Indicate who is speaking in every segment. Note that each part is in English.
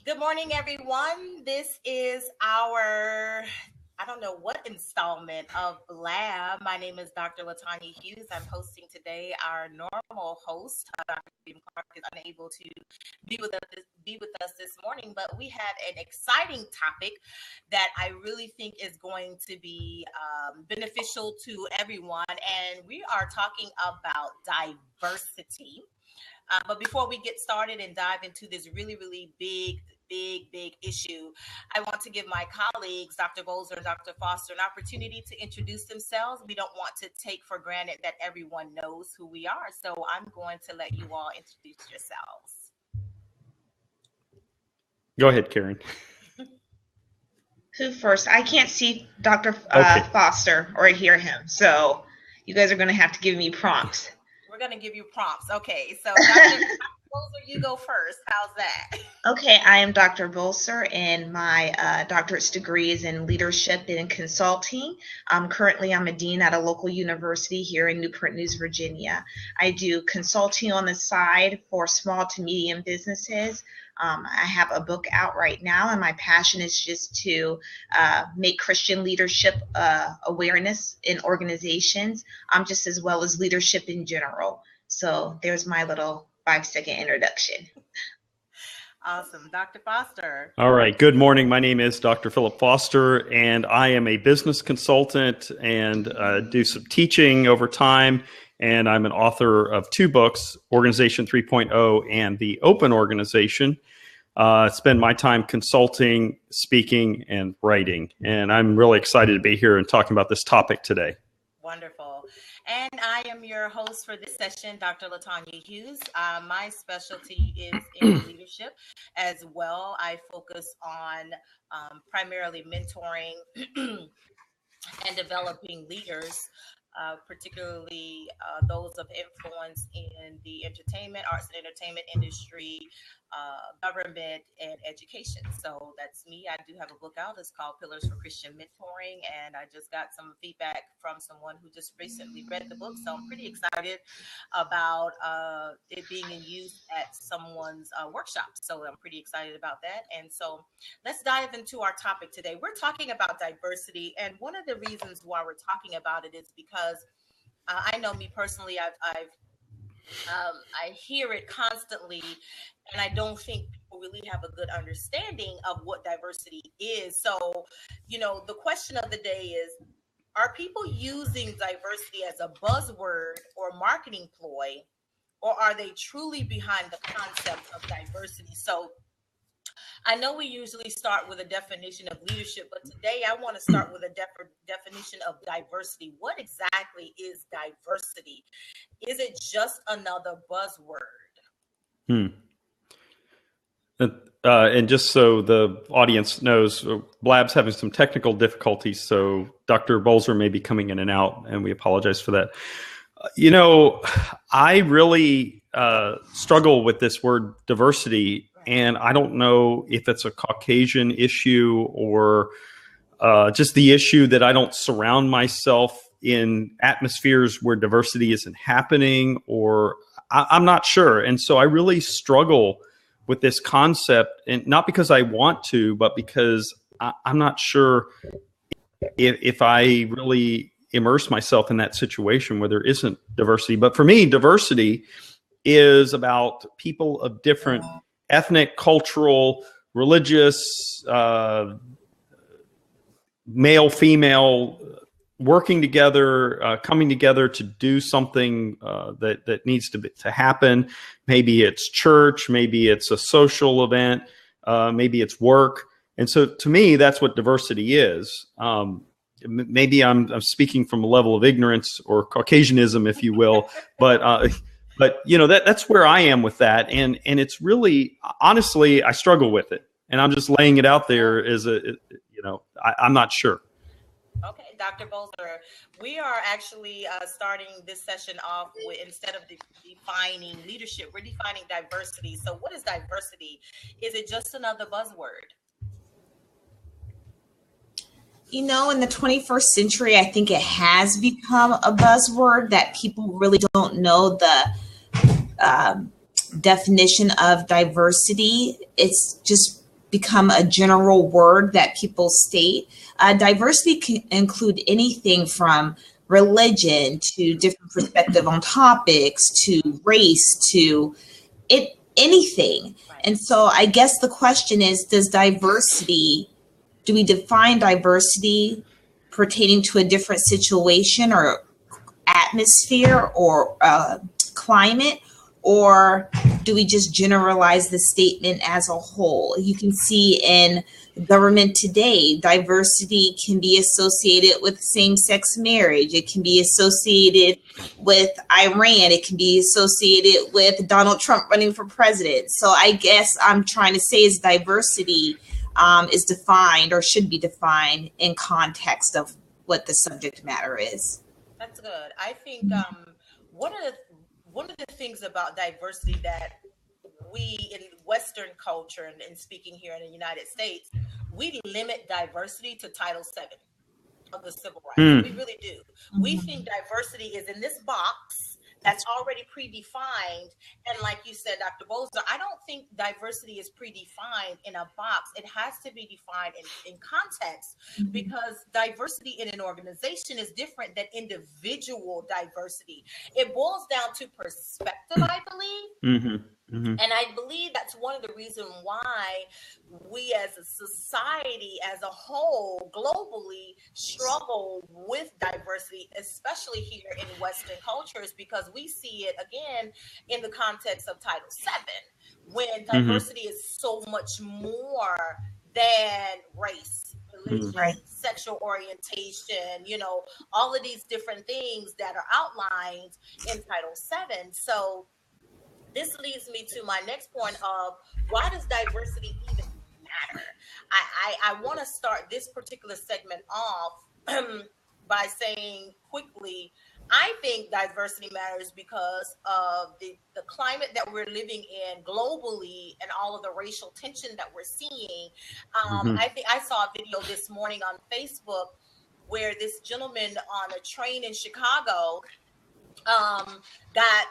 Speaker 1: Good morning, everyone. This is our, I don't know what installment of Blab. My name is Dr. Latanya Hughes. I'm hosting today. Our normal host, Dr. William Clark, is unable to be with us this morning, but we have an exciting topic that I really think is going to be beneficial to everyone. And we are talking about diversity. But before we get started and dive into this really big issue, I want to give my colleagues, Dr. Bolzer and Dr. Foster, an opportunity to introduce themselves. We don't want to take for granted that everyone knows who we are. So I'm going to let you all introduce yourselves.
Speaker 2: Go ahead, Karen.
Speaker 3: Who first? I can't see Dr. Foster or hear him. So you guys are going to have to give me prompts.
Speaker 1: We're going to give you prompts. Okay, so Dr. Bolzer, you go first. How's that?
Speaker 3: Okay, I am Dr. Bolzer, and my doctorate's degree is in leadership and consulting. Currently, I'm a dean at a local university here in Newport News, Virginia. I do consulting on the side for small to medium businesses. I have a book out right now, and my passion is just to make Christian leadership awareness in organizations, just as well as leadership in general. So there's my little 5-second introduction.
Speaker 1: Awesome. Dr. Foster.
Speaker 2: All right. Good morning. My name is Dr. Philip Foster, and I am a business consultant and do some teaching over time. And I'm an author of 2 books, Organization 3.0 and The Open Organization. Spend my time consulting, speaking, and writing. And I'm really excited to be here and talking about this topic today.
Speaker 1: Wonderful. And I am your host for this session, Dr. Latanya Hughes. My specialty is in leadership as well. I focus on primarily mentoring and developing leaders, particularly those of influence in the arts and entertainment industry, government, and education. So that's me. I do have a book out. It's called Pillars for Christian Mentoring, and I just got some feedback from someone who just recently read the book. So I'm pretty excited about it being in use at someone's workshop. So I'm pretty excited about that. And so let's dive into our topic today. We're talking about diversity, and one of the reasons why we're talking about it is because I know me personally, I hear it constantly, and I don't think people really have a good understanding of what diversity is. So, the question of the day is, are people using diversity as a buzzword or marketing ploy, or are they truly behind the concept of diversity? So I know we usually start with a definition of leadership, but today I want to start with a definition of diversity. What exactly is diversity? Is it just another buzzword?
Speaker 2: And just so the audience knows, Blab's having some technical difficulties, so Dr. Bolzer may be coming in and out, and we apologize for that. I really struggle with this word diversity. And I don't know if it's a Caucasian issue or just the issue that I don't surround myself in atmospheres where diversity isn't happening, or I'm not sure. And so I really struggle with this concept, and not because I want to, but because I'm not sure if I really immerse myself in that situation where there isn't diversity. But for me, diversity is about people of different ethnic, cultural, religious, male, female, working together, coming together to do something that needs to happen. Maybe it's church, maybe it's a social event, maybe it's work. And so to me, that's what diversity is. Maybe I'm speaking from a level of ignorance or Caucasianism, if you will, but that's where I am with that, and it's really, honestly, I struggle with it, and I'm just laying it out there as I'm not sure.
Speaker 1: Okay, Dr. Bolzer, we are actually starting this session off with, instead of defining leadership, we're defining diversity. So what is diversity? Is it just another buzzword?
Speaker 4: In the 21st century, I think it has become a buzzword that people really don't know the definition of diversity. It's just become a general word that people state. Diversity can include anything from religion to different perspective on topics to race to anything. And so I guess the question is, do we define diversity pertaining to a different situation or atmosphere or climate, or do we just generalize the statement as a whole? You can see in government today, diversity can be associated with same-sex marriage. It can be associated with Iran. It can be associated with Donald Trump running for president. So I guess I'm trying to say is diversity is defined or should be defined in context of what the subject matter is.
Speaker 1: That's good. I think one of the things about diversity that we in Western culture and speaking here in the United States, we limit diversity to Title VII of the Civil Rights. We really do. We think diversity is in this box that's already predefined. And like you said, Dr. Bolzer, I don't think diversity is predefined in a box. It has to be defined in context, because diversity in an organization is different than individual diversity. It boils down to perspective, I believe. And I believe that's one of the reasons why we as a society as a whole globally struggle with diversity, especially here in Western cultures, because we see it again in the context of Title VII, when diversity is so much more than race, religion, sexual orientation, all of these different things that are outlined in Title VII. So this leads me to my next point of, why does diversity even matter? I want to start this particular segment off by saying quickly, I think diversity matters because of the climate that we're living in globally and all of the racial tension that we're seeing. I think I saw a video this morning on Facebook where this gentleman on a train in Chicago got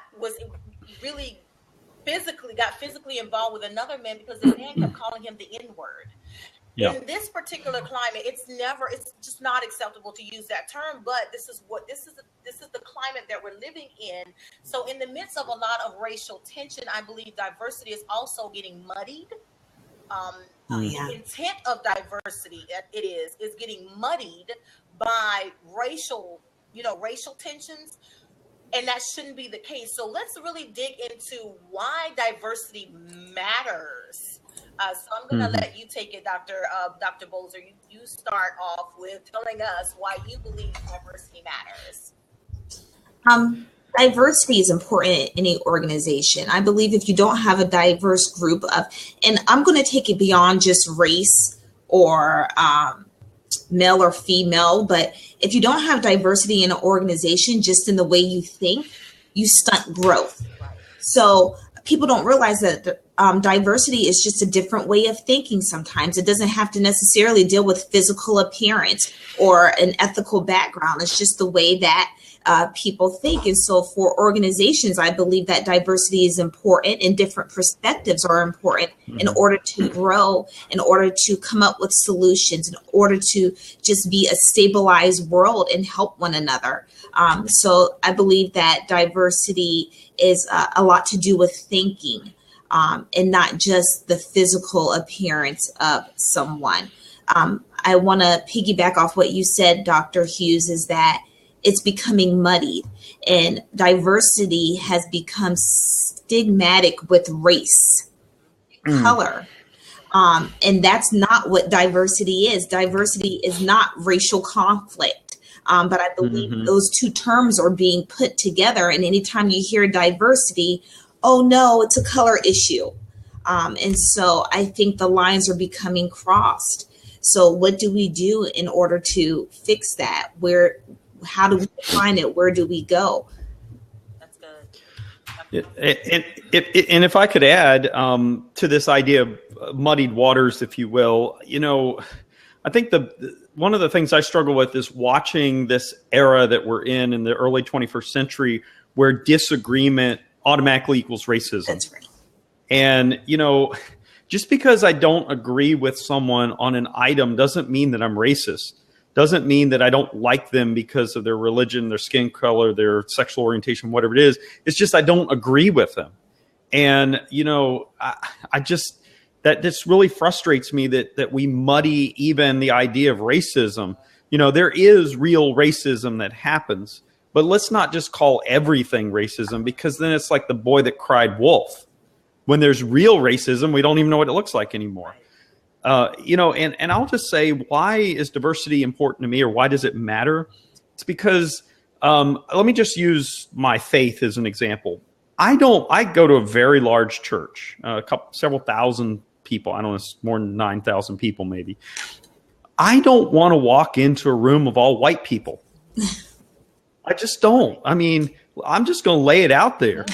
Speaker 1: physically involved with another man because the man kept calling him the N-word. In this particular climate, it's just not acceptable to use that term, but this is the climate that we're living in. So in the midst of a lot of racial tension, I believe diversity is also getting muddied. The intent of diversity is getting muddied by racial tensions. And that shouldn't be the case. So let's really dig into why diversity matters. So I'm going to let you take it, Dr. Bolzer. You start off with telling us why you believe diversity matters.
Speaker 4: Diversity is important in any organization. I believe if you don't have a diverse group and I'm going to take it beyond just race or male or female, but if you don't have diversity in an organization, just in the way you think, you stunt growth. So people don't realize that diversity is just a different way of thinking. Sometimes it doesn't have to necessarily deal with physical appearance or an ethical background. It's just the way that people think. And so for organizations, I believe that diversity is important and different perspectives are important in order to grow, in order to come up with solutions, in order to just be a stabilized world and help one another. So I believe that diversity is a lot to do with thinking and not just the physical appearance of someone. I want to piggyback off what you said, Dr. Hughes, is that it's becoming muddied and diversity has become stigmatic with race, color. And that's not what diversity is. Diversity is not racial conflict. But I believe those two terms are being put together. And anytime you hear diversity, oh no, it's a color issue. And so I think the lines are becoming crossed. So what do we do in order to fix that? How do we define it? Where do we go?
Speaker 1: That's good.
Speaker 2: And if I could add to this idea of muddied waters, if you will, I think one of the things I struggle with is watching this era that we're in the early 21st century, where disagreement automatically equals racism.
Speaker 4: That's right.
Speaker 2: And, Just because I don't agree with someone on an item doesn't mean that I'm racist. Doesn't mean that I don't like them because of their religion, their skin color, their sexual orientation, whatever it is. It's just I don't agree with them. And, I just, that just really frustrates me that we muddy even the idea of racism. There is real racism that happens, but let's not just call everything racism, because then it's like the boy that cried wolf. When there's real racism, we don't even know what it looks like anymore. And I'll just say, why is diversity important to me, or why does it matter? It's because, let me just use my faith as an example. I go to a very large church, several thousand people. I don't know, it's more than 9,000 people maybe. I don't want to walk into a room of all white people. I just don't. I mean, I'm just going to lay it out there.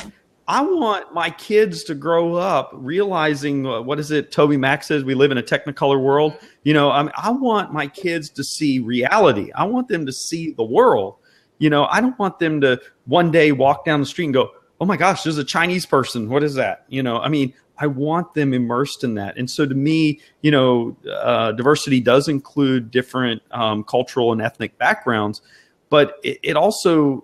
Speaker 2: I want my kids to grow up realizing, what is it Toby Mac says, we live in a technicolor world. I want my kids to see reality. I want them to see the world. I don't want them to one day walk down the street and go, oh my gosh, there's a Chinese person. What is that? I want them immersed in that. And so to me, diversity does include different cultural and ethnic backgrounds, but it also,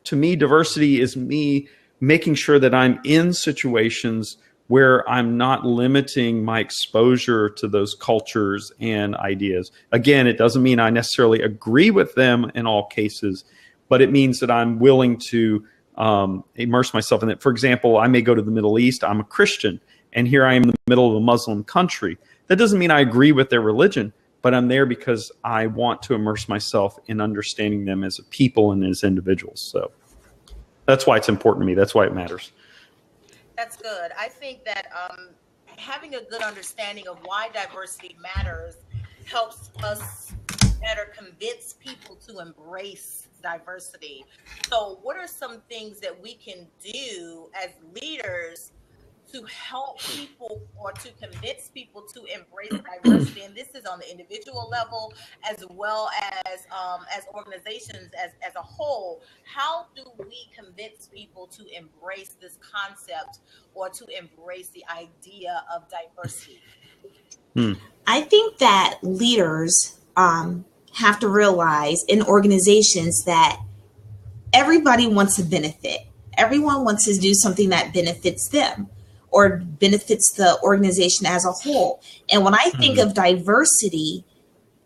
Speaker 2: to me, diversity is me making sure that I'm in situations where I'm not limiting my exposure to those cultures and ideas. Again, it doesn't mean I necessarily agree with them in all cases, but it means that I'm willing to immerse myself in it. For example, I may go to the Middle East. I'm a Christian, and here I am in the middle of a Muslim country. That doesn't mean I agree with their religion, but I'm there because I want to immerse myself in understanding them as a people and as individuals. So that's why it's important to me. That's why it matters.
Speaker 1: That's good. I think that having a good understanding of why diversity matters helps us better convince people to embrace diversity. So what are some things that we can do as leaders to help people or to convince people to embrace diversity? And this is on the individual level as well as organizations as a whole. How do we convince people to embrace this concept or to embrace the idea of diversity?
Speaker 4: I think that leaders have to realize in organizations that everybody wants to benefit. Everyone wants to do something that benefits them or benefits the organization as a whole. And when I think of diversity,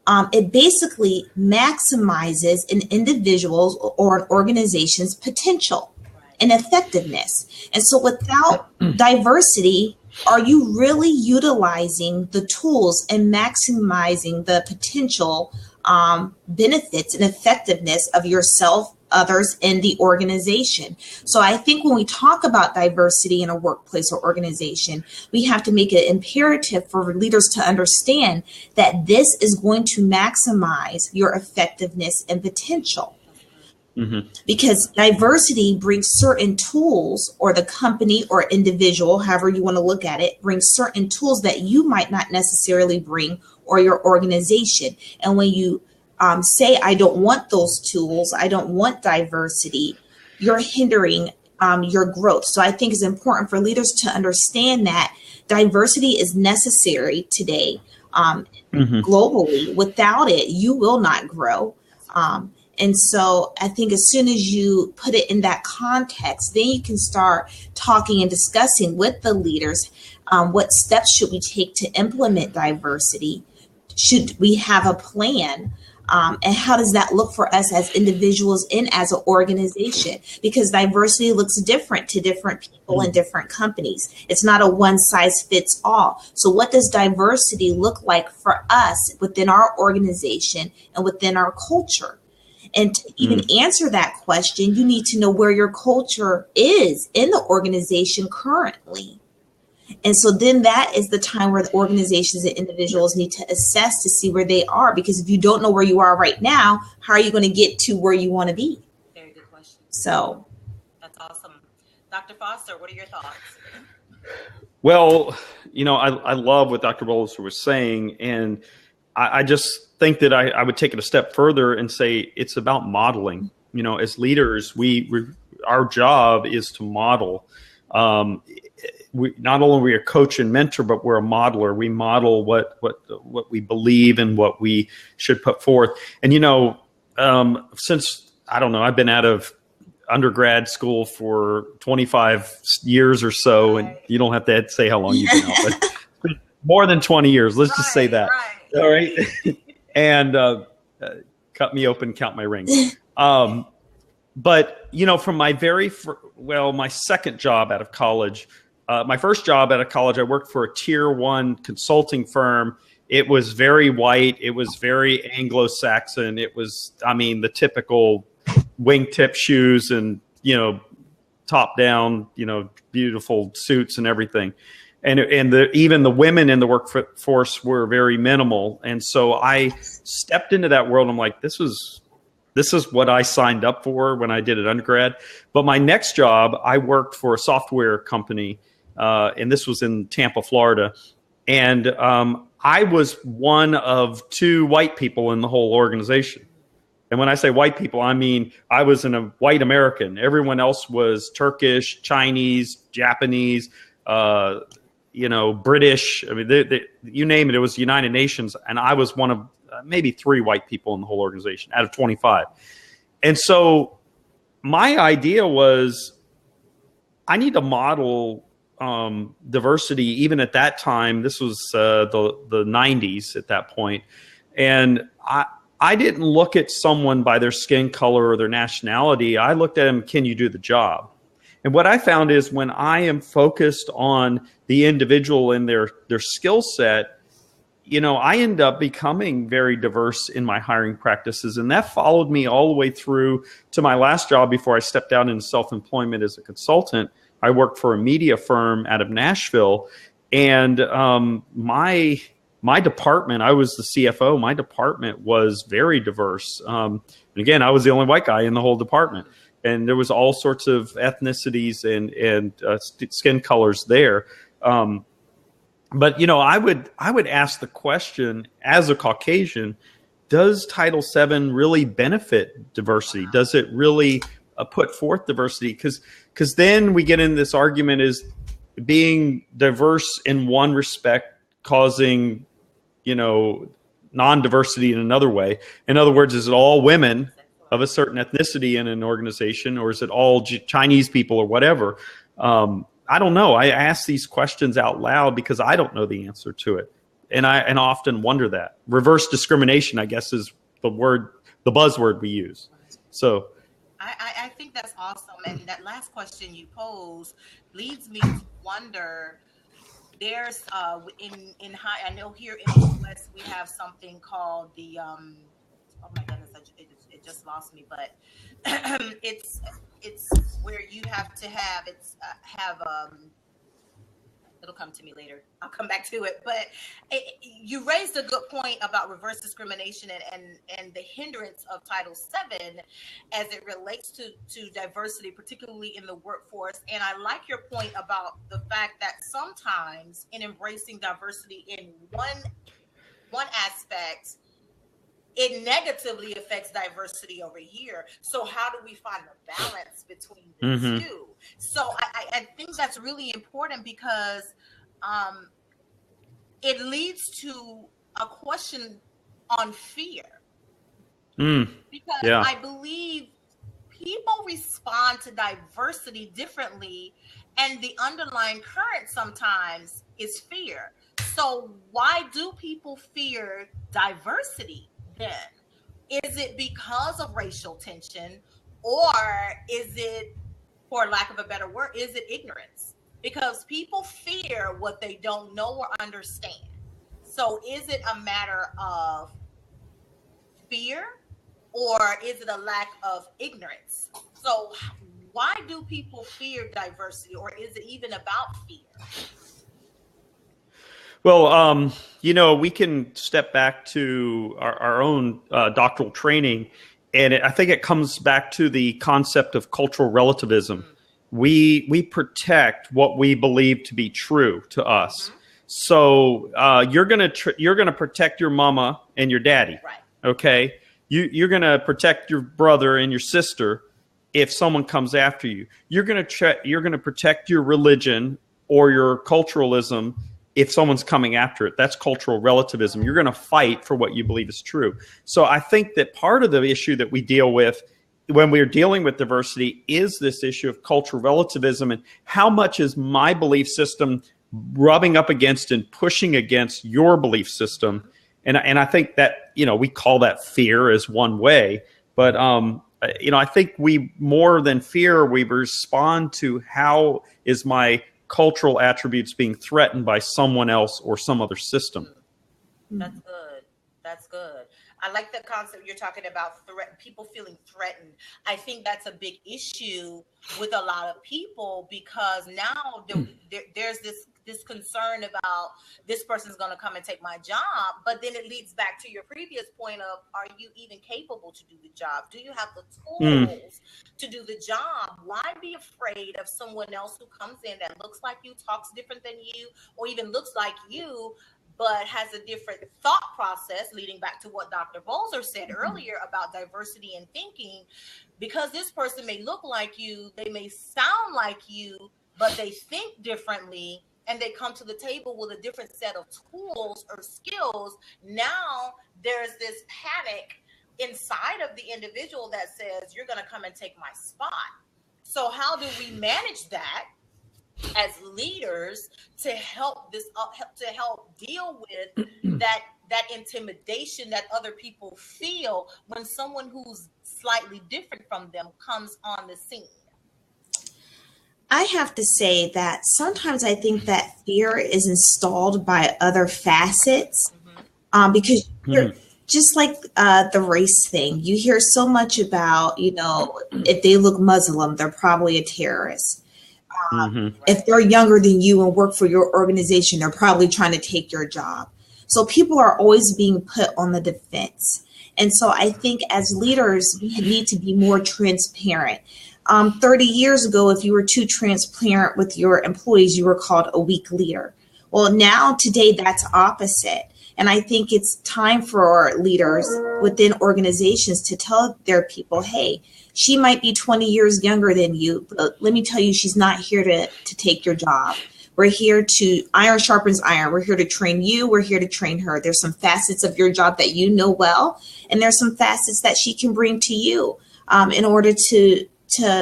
Speaker 4: it basically maximizes an individual's or an organization's potential and effectiveness. And so without diversity, are you really utilizing the tools and maximizing the potential benefits and effectiveness of yourself, others, and the organization? So I think when we talk about diversity in a workplace or organization, we have to make it imperative for leaders to understand that this is going to maximize your effectiveness and potential. Because diversity brings certain tools, or the company or individual, however you want to look at it, brings certain tools that you might not necessarily bring, or your organization. And when you say, I don't want those tools, I don't want diversity, you're hindering your growth. So I think it's important for leaders to understand that diversity is necessary today globally. Without it, you will not grow. And so I think as soon as you put it in that context, then you can start talking and discussing with the leaders, what steps should we take to implement diversity? Should we have a plan? And how does that look for us as individuals and as an organization? Because diversity looks different to different people in different companies. It's not a one size fits all. So what does diversity look like for us within our organization and within our culture? And to even answer that question, you need to know where your culture is in the organization currently. And so then that is the time where the organizations and individuals need to assess to see where they are. Because if you don't know where you are right now, how are you going to get to where you want to be?
Speaker 1: Very good question.
Speaker 4: So
Speaker 1: that's awesome. Dr. Foster, what are your thoughts?
Speaker 2: Well, I love what Dr. Bollister was saying. And I just think that I would take it a step further and say it's about modeling. As leaders, our job is to model. we not only are we a coach and mentor, but we're a modeler. We model what we believe and what we should put forth. And since I don't know, I've been out of undergrad school for 25 years or so, and you don't have to say how long you've been out, but more than 20 years. Let's just say that. Right. All right. And cut me open, count my rings. But, from my my second job out of college, my first job out of college, I worked for a tier 1 consulting firm. It was very white. It was very Anglo-Saxon. It was, the typical wingtip shoes and, top down, beautiful suits and everything. And even the women in the workforce were very minimal. And so I stepped into that world. I'm like, this is what I signed up for when I did it undergrad. But my next job, I worked for a software company, and this was in Tampa, Florida. And I was one of 2 white people in the whole organization. And when I say white people, I mean I was a white American. Everyone else was Turkish, Chinese, Japanese, British. You name it, it was United Nations. And I was one of maybe 3 white people in the whole organization out of 25. And so my idea was I need to model diversity even at that time. This was the 90s at that point. And I didn't look at someone by their skin color or their nationality. I looked at them, can you do the job? And what I found is when I am focused on the individual and their skill set, I end up becoming very diverse in my hiring practices. And that followed me all the way through to my last job before I stepped out into self-employment as a consultant. I worked for a media firm out of Nashville. And my department, I was the CFO, my department was very diverse. And again, I was the only white guy in the whole department. And there was all sorts of ethnicities and skin colors there. But I would ask the question as a Caucasian, does Title VII really benefit diversity? Does it really put forth diversity? Because then we get in this argument is being diverse in one respect causing, non-diversity in another way. In other words, is it all women of a certain ethnicity in an organization, or is it all Chinese people or whatever? I don't know. I ask these questions out loud because I don't know the answer to it. And I often wonder that. Reverse discrimination, I guess, is the buzzword we use. So
Speaker 1: I think that's awesome. And that last question you posed leads me to wonder, there's in high, I know here in the US we have something called the oh my goodness, it just lost me, but it's where you have to have it'll come to me later. I'll come back to it. But you raised a good point about reverse discrimination and the hindrance of Title VII as it relates to diversity, particularly in the workforce. And I like your point about the fact that sometimes in embracing diversity in one aspect, it negatively affects diversity over here. So how do we find a balance between the two? So I think that's really important because it leads to a question on fear. Because I believe people respond to diversity differently, and the underlying current sometimes is fear. So why do people fear diversity then? Is it because of racial tension, or is it, for lack of a better word, is it ignorance? Because people fear what they don't know or understand. So is it a matter of fear, or is it a lack of ignorance? So why do people fear diversity, or is it even about fear?
Speaker 2: Well, we can step back to our own doctoral training, and I think it comes back to the concept of cultural relativism. We protect what we believe to be true to us. So you're gonna protect your mama and your daddy,
Speaker 1: right?
Speaker 2: Okay, you're gonna protect your brother and your sister if someone comes after you. You're gonna protect your religion or your culturalism if someone's coming after it. That's cultural relativism. You're going to fight for what you believe is true. So I think that part of the issue that we deal with when we're dealing with diversity is this issue of cultural relativism, and how much is my belief system rubbing up against and pushing against your belief system. And I think that, we call that fear as one way. But, I think we, more than fear, we respond to how is my cultural attributes being threatened by someone else or some other system.
Speaker 1: That's good. That's good. I like the concept you're talking about, people feeling threatened. I think that's a big issue with a lot of people, because now there's this concern about this person's going to come and take my job. But then it leads back to your previous point of, are you even capable to do the job? Do you have the tools to do the job? Why be afraid of someone else who comes in that looks like you, talks different than you, or even looks like you, but has a different thought process, leading back to what Dr. Bolzer said earlier about diversity in thinking? Because this person may look like you, they may sound like you, but they think differently, and they come to the table with a different set of tools or skills. Now there's this panic inside of the individual that says, you're going to come and take my spot. So how do we manage that as leaders to help deal with that intimidation that other people feel when someone who's slightly different from them comes on the scene?
Speaker 4: I have to say that sometimes I think that fear is installed by other facets, because just like the race thing, you hear so much about, if they look Muslim, they're probably a terrorist. If they're younger than you and work for your organization, they're probably trying to take your job. So people are always being put on the defense. And so I think as leaders, we need to be more transparent. 30 years ago, if you were too transparent with your employees, you were called a weak leader. Well, now today, that's opposite. And I think it's time for leaders within organizations to tell their people, hey, she might be 20 years younger than you, but let me tell you, she's not here to take your job. We're here to, iron sharpens iron. We're here to train you. We're here to train her. There's some facets of your job that you know well, and there's some facets that she can bring to you in order to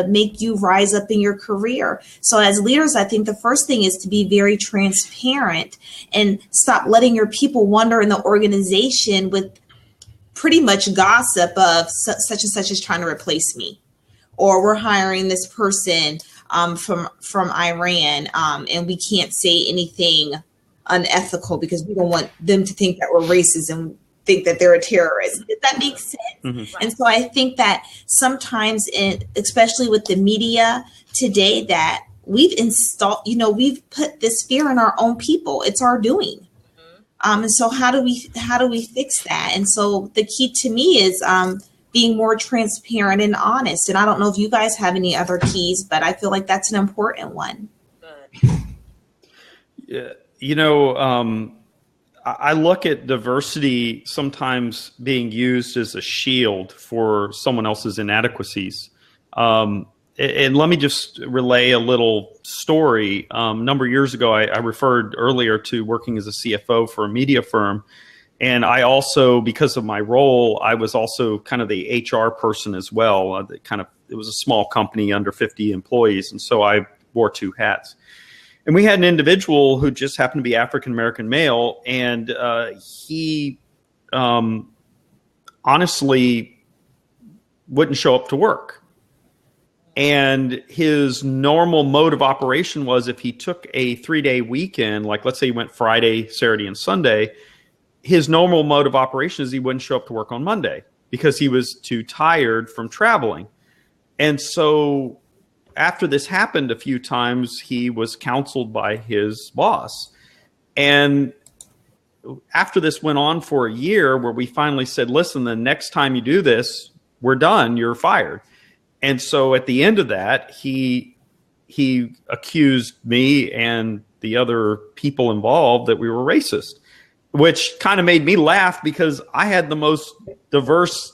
Speaker 4: make you rise up in your career. So as leaders, I think the first thing is to be very transparent and stop letting your people wander in the organization with pretty much gossip of such and such is trying to replace me, or we're hiring this person from Iran, and we can't say anything unethical because we don't want them to think that we're racist and think that they're a terrorist. Does that make sense? Mm-hmm. And so I think that sometimes, especially with the media today, that we've installed, we've put this fear in our own people. It's our doing. And so how do we fix that? And so the key to me is being more transparent and honest. And I don't know if you guys have any other keys, but I feel like that's an important one.
Speaker 2: Good. Yeah, I look at diversity sometimes being used as a shield for someone else's inadequacies. And let me just relay a little story. A number of years ago, I referred earlier to working as a CFO for a media firm. And I also, because of my role, I was also kind of the HR person as well. It was a small company, under 50 employees. And so I wore two hats. And we had an individual who just happened to be African-American male, and he honestly wouldn't show up to work. And his normal mode of operation was, if he took a 3-day weekend, like let's say he went Friday, Saturday, and Sunday, his normal mode of operation is he wouldn't show up to work on Monday because he was too tired from traveling. And so after this happened a few times, he was counseled by his boss. And after this went on for a year, where we finally said, listen, the next time you do this, we're done, you're fired. And so at the end of that, he accused me and the other people involved that we were racist, which kind of made me laugh because I had the most diverse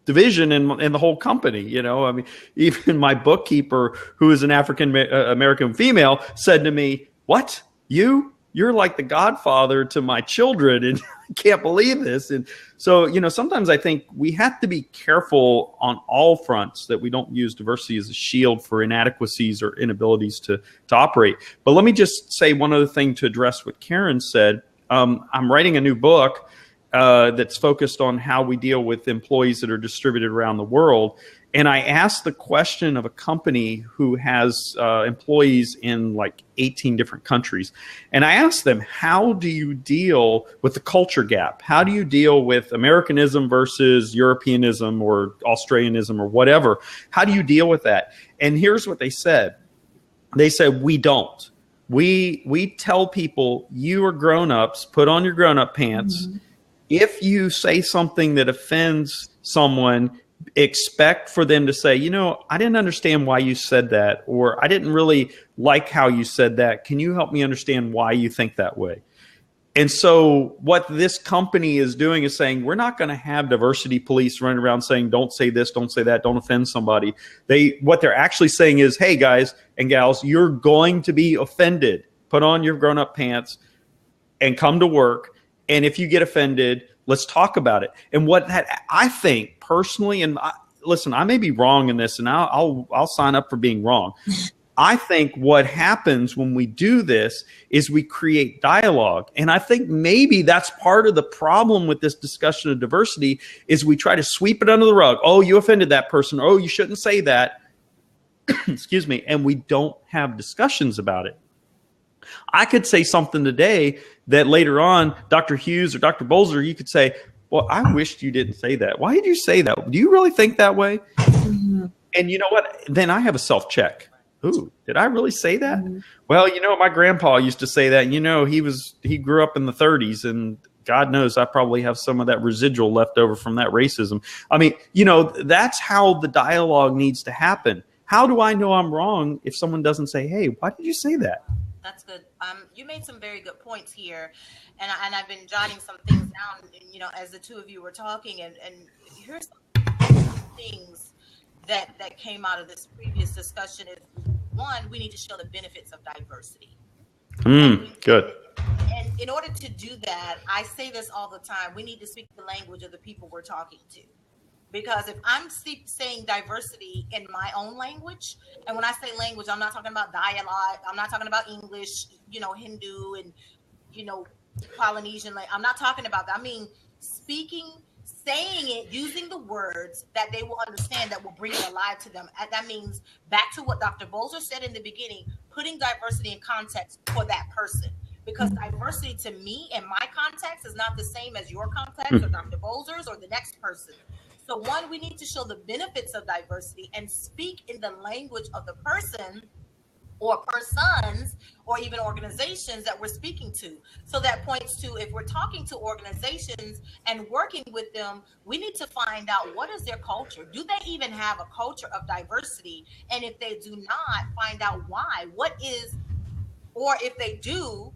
Speaker 2: division in the whole company. I mean, even my bookkeeper, who is an African American female, said to me, what? You're like the godfather to my children, and I can't believe this. And so, sometimes I think we have to be careful on all fronts that we don't use diversity as a shield for inadequacies or inabilities to operate. But let me just say one other thing to address what Karen said. I'm writing a new book that's focused on how we deal with employees that are distributed around the world. And I asked the question of a company who has employees in like 18 different countries. And I asked them, how do you deal with the culture gap? How do you deal with Americanism versus Europeanism or Australianism or whatever? How do you deal with that? And here's what they said. They said, we don't. We tell people, you are grown-ups, put on your grown-up pants. Mm-hmm. If you say something that offends someone, expect for them to say, I didn't understand why you said that, or I didn't really like how you said that. Can you help me understand why you think that way? And so what this company is doing is saying, we're not going to have diversity police running around saying, don't say this, don't say that, don't offend somebody. What they're actually saying is, hey, guys and gals, you're going to be offended. Put on your grown-up pants and come to work. And if you get offended, let's talk about it. And what that I think personally, and listen, I may be wrong in this, and I'll sign up for being wrong. I think what happens when we do this is we create dialogue. And I think maybe that's part of the problem with this discussion of diversity is we try to sweep it under the rug. Oh, you offended that person. Oh, you shouldn't say that. Excuse me. And we don't have discussions about it. I could say something today that later on, Dr. Hughes or Dr. Bolzer, you could say, well, I wished you didn't say that. Why did you say that? Do you really think that way? Mm-hmm. And you know what? Then I have a self-check. Ooh, did I really say that? Mm-hmm. Well, my grandpa used to say that. He grew up in the 30s, and God knows I probably have some of that residual left over from that racism. I mean, that's how the dialogue needs to happen. How do I know I'm wrong if someone doesn't say, hey, why did you say that?
Speaker 1: That's good. You made some very good points here, and I've been jotting some things down. As the two of you were talking, and here's some things that came out of this previous discussion. Is one, we need to show the benefits of diversity.
Speaker 2: Good.
Speaker 1: And in order to do that, I say this all the time: we need to speak the language of the people we're talking to. Because if I'm saying diversity in my own language, and when I say language, I'm not talking about dialogue, I'm not talking about English, Hindu and, Polynesian. I'm not talking about that. I mean, saying it, using the words that they will understand, that will bring it alive to them. And that means, back to what Dr. Bolzer said in the beginning, putting diversity in context for that person. Because diversity to me in my context is not the same as your context or Dr. Bolzer's or the next person. So one, we need to show the benefits of diversity and speak in the language of the person or persons or even organizations that we're speaking to. So that points to, if we're talking to organizations and working with them, we need to find out, what is their culture? Do they even have a culture of diversity? And if they do not, find out why. Or if they do,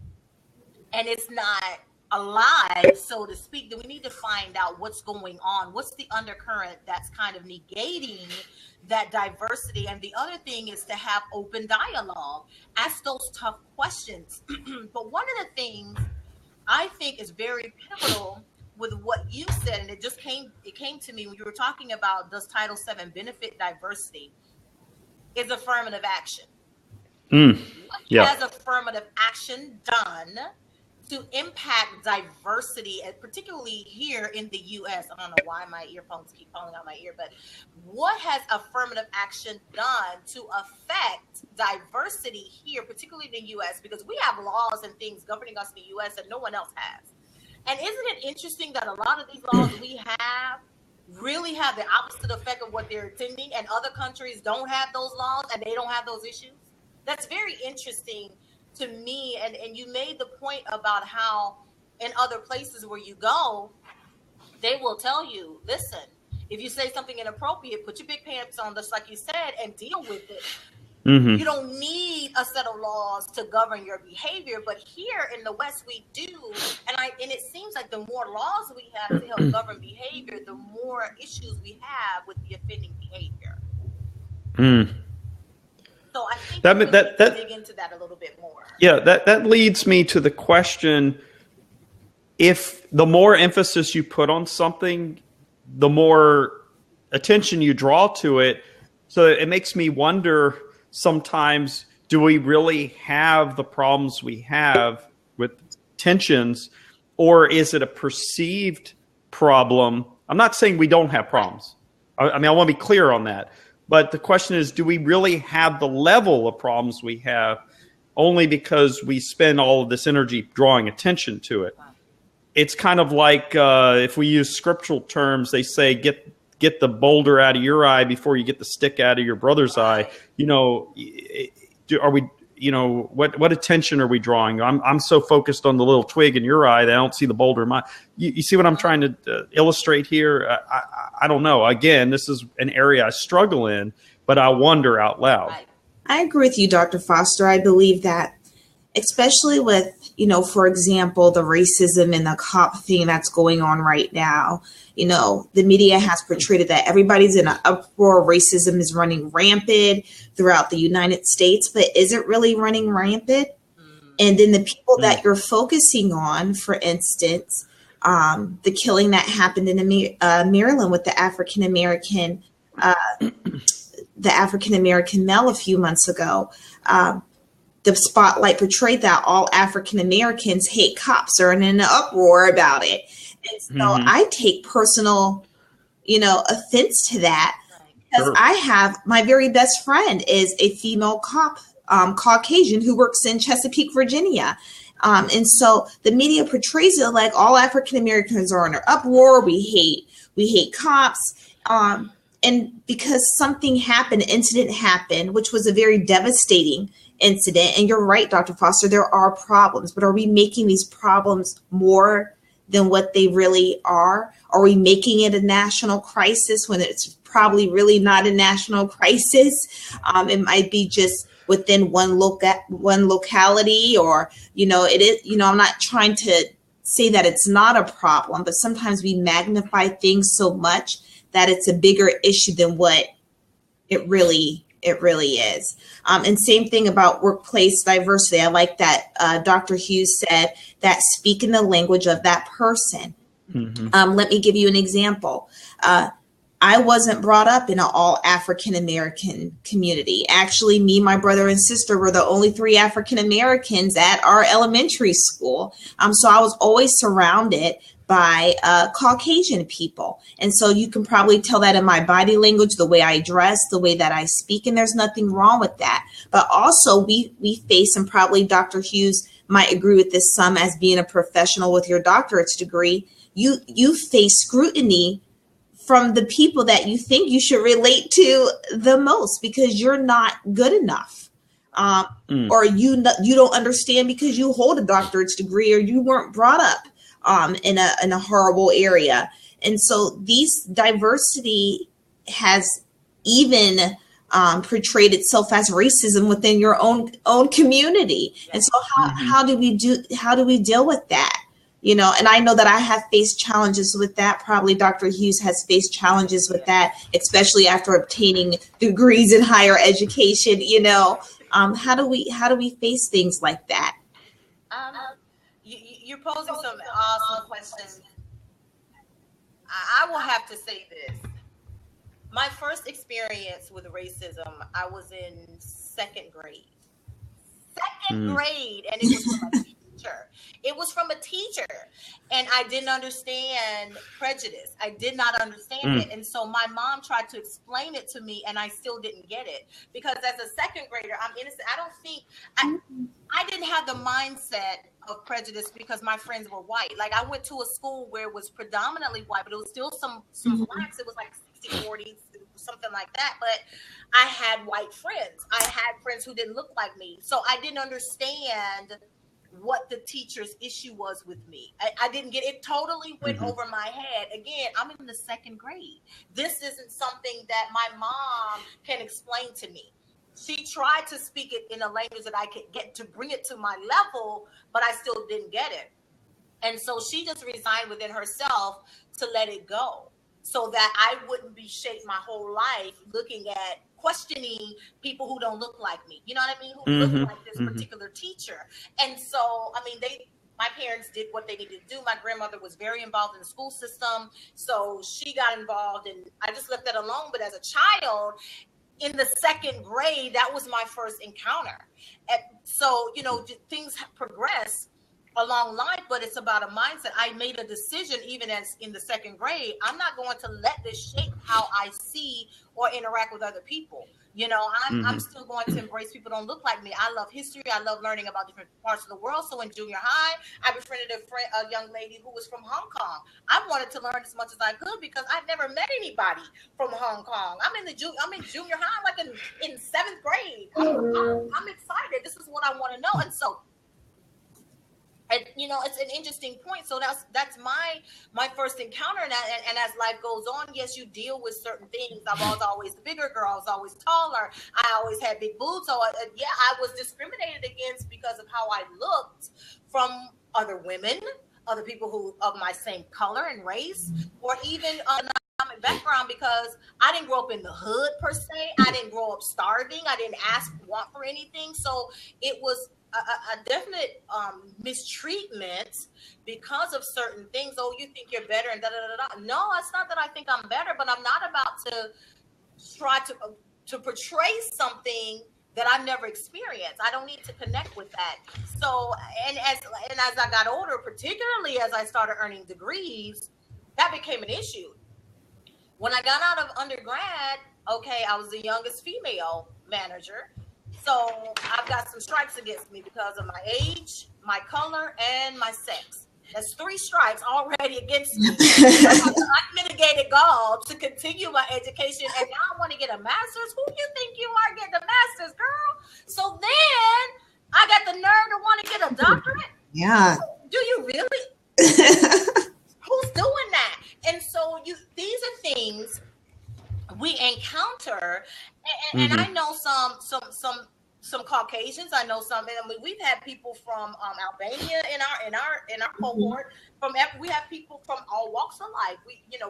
Speaker 1: and it's not alive, so to speak, then we need to find out what's going on. What's the undercurrent that's kind of negating that diversity? And the other thing is to have open dialogue, ask those tough questions. But one of the things I think is very pivotal with what you said, and it came to me when you were talking about, does Title VII benefit diversity, is affirmative action. What has affirmative action done to impact diversity, and particularly here in the U.S.? I don't know why my earphones keep falling out my ear, but what has affirmative action done to affect diversity here, particularly in the U.S.? Because we have laws and things governing us in the U.S. that no one else has. And isn't it interesting that a lot of these laws we have really have the opposite effect of what they're intending, and other countries don't have those laws and they don't have those issues? That's very interesting to me. And you made the point about how in other places where you go, they will tell you, listen, if you say something inappropriate, put your big pants on, just like you said, and deal with it. Mm-hmm. You don't need a set of laws to govern your behavior, but here in the West we do. And it seems like the more laws we have to help govern behavior, the more issues we have with the offending behavior. So I think
Speaker 2: That
Speaker 1: we really
Speaker 2: that
Speaker 1: need to
Speaker 2: that
Speaker 1: dig into that a little bit more.
Speaker 2: yeah, that leads me to the question: if the more emphasis you put on something, the more attention you draw to it. So it makes me wonder sometimes, do we really have the problems we have with tensions, or is it a perceived problem? I'm not saying we don't have problems. I mean, I want to be clear on that. But the question is, do we really have the level of problems we have only because we spend all of this energy drawing attention to it? It's kind of like if we use scriptural terms, they say, get the boulder out of your eye before you get the stick out of your brother's eye. You know, are we? You know, what attention are we drawing? I'm so focused on the little twig in your eye that I don't see the boulder in my. You see what I'm trying to illustrate here? I don't know. Again, this is an area I struggle in, but I wonder out loud.
Speaker 4: I agree with you, Dr. Foster. I believe that, especially with, for example, the racism and the cop thing that's going on right now. The media has portrayed it that everybody's in an uproar. Racism is running rampant throughout the United States, but is it really running rampant? And then the people that you're focusing on, for instance, the killing that happened in Maryland with the African American male a few months ago. The spotlight portrayed that all African Americans hate cops, are in an uproar about it. And so I take personal, offense to that, because I have my very best friend is a female cop, Caucasian, who works in Chesapeake, Virginia. And so the media portrays it like all African Americans are in an uproar. We hate cops. And because something happened, an incident happened, which was a very devastating incident. And you're right, Dr. Foster, there are problems, but are we making these problems more than what they really are? Are we making it a national crisis when it's probably really not a national crisis? It might be just within one locality, or, it is, I'm not trying to say that it's not a problem, but sometimes we magnify things so much that it's a bigger issue than what it really is. And same thing about workplace diversity. I like that Dr. Hughes said that speaking the language of that person. Let me give you an example. I wasn't brought up in an all African American community. Actually, me, my brother and sister were the only 3 African Americans at our elementary school. So I was always surrounded by Caucasian people. And so you can probably tell that in my body language, the way I dress, the way that I speak, and there's nothing wrong with that. But also we face, and probably Dr. Hughes might agree with this some, as being a professional with your doctorate's degree, you face scrutiny from the people that you think you should relate to the most, because you're not good enough. Or you don't understand because you hold a doctorate's degree, or you weren't brought up in a horrible area. And so these diversity has even portrayed itself as racism within your own community. And so how do we deal with that? And I know that I have faced challenges with that. Probably Dr. Hughes has faced challenges with that, especially after obtaining degrees in higher education. How do we face things like that?
Speaker 1: You're posing some awesome questions. I will have to say this. My first experience with racism, I was in second grade. Second grade, and it was from a teacher. It was from a teacher, and I didn't understand prejudice. I did not understand it, and so my mom tried to explain it to me, and I still didn't get it, because as a second grader, I'm innocent. I don't think I didn't have the mindset of prejudice because my friends were white. Like, I went to a school where it was predominantly white, but it was still some blacks. It was like 60-40, something like that. But I had white friends. I had friends who didn't look like me. So I didn't understand what the teacher's issue was with me. I didn't get it. Totally went over my head. Again, I'm in the second grade. This isn't something that my mom can explain to me. She tried to speak it in a language that I could get to bring it to my level, but I still didn't get it. And so she just resigned within herself to let it go, so that I wouldn't be shaped my whole life looking at questioning people who don't look like me. You know what I mean? Who look like this particular teacher. And so, I mean, my parents did what they needed to do. My grandmother was very involved in the school system, so she got involved, and I just left that alone. But as a child, in the second grade, that was my first encounter. And so, you know, things progress along life, but it's about a mindset. I made a decision, even as in the second grade, I'm not going to let this shape how I see or interact with other people. You know, I'm still going to embrace people who don't look like me. I love history. I love learning about different parts of the world. So in junior high, I befriended a young lady who was from Hong Kong. I wanted to learn as much as I could because I'd never met anybody from Hong Kong. I'm in junior high, like in seventh grade. I'm excited. This is what I want to know. And so, and, you know, it's an interesting point. So that's my first encounter. And as life goes on, yes, you deal with certain things. I was always the bigger girl. I was always taller. I always had big boobs. So I was discriminated against because of how I looked from other women, other people who of my same color and race, or even economic background, because I didn't grow up in the hood per se. I didn't grow up starving. I didn't want for anything. So it was a definite mistreatment because of certain things. Oh, you think you're better and da da da da. No, it's not that I think I'm better, but I'm not about to try to portray something that I've never experienced. I don't need to connect with that. So, and as I got older, particularly as I started earning degrees, that became an issue. When I got out of undergrad, okay, I was the youngest female manager. So I've got some strikes against me because of my age, my color, and my sex. That's 3 strikes already against me. Unmitigated gall to continue my education, and now I want to get a master's. Who do you think you are getting a master's, girl? So then I got the nerve to want to get a doctorate.
Speaker 4: Yeah.
Speaker 1: Do you really? Who's doing that? And so these are things we encounter, and I know some Caucasians. I know some. I mean, we've had people from Albania in our cohort. We have people from all walks of life.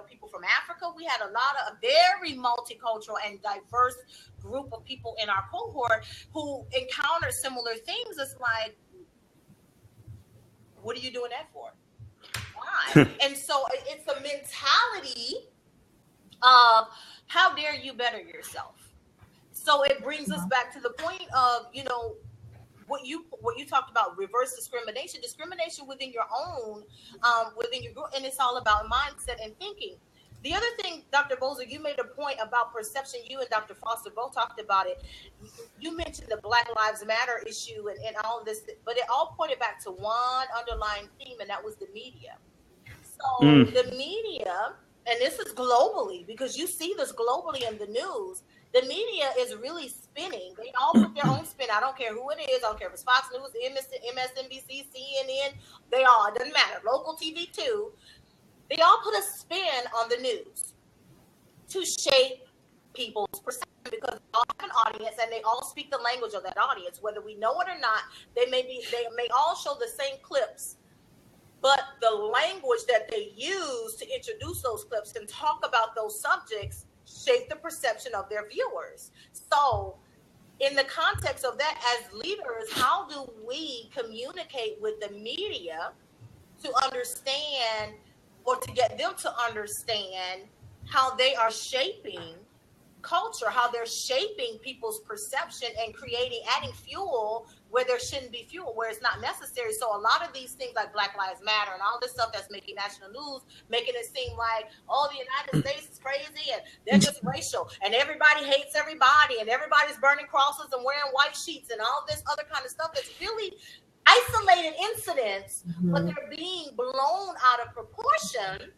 Speaker 1: People from Africa. We had a very multicultural and diverse group of people in our cohort who encountered similar things. It's like, what are you doing that for? Why? And so it's a mentality of how dare you better yourself. So it brings us back to the point of, what you talked about, reverse discrimination within your own, within your group, and it's all about mindset and thinking. The other thing, Dr. Bozer, you made a point about perception. You and Dr. Foster both talked about it. You mentioned the Black Lives Matter issue and all this, but it all pointed back to one underlying theme, and that was the media. So the media, and this is globally, because you see this globally in the news, the media is really spinning. They all put their own spin. I don't care who it is. I don't care if it's Fox News, MSNBC, CNN. It doesn't matter. Local TV too. They all put a spin on the news to shape people's perception, because they all have an audience and they all speak the language of that audience. Whether we know it or not, they may all show the same clips, but the language that they use to introduce those clips and talk about those subjects shape the perception of their viewers. So in the context of that, as leaders, how do we communicate with the media to understand, or to get them to understand, how they are shaping culture, how they're shaping people's perception and adding fuel where there shouldn't be fuel, where it's not necessary. So a lot of these things like Black Lives Matter and all this stuff that's making national news, making it seem like, oh, the United States is crazy and they're just racial and everybody hates everybody and everybody's burning crosses and wearing white sheets and all this other kind of stuff. It's really isolated incidents, but they're being blown out of proportion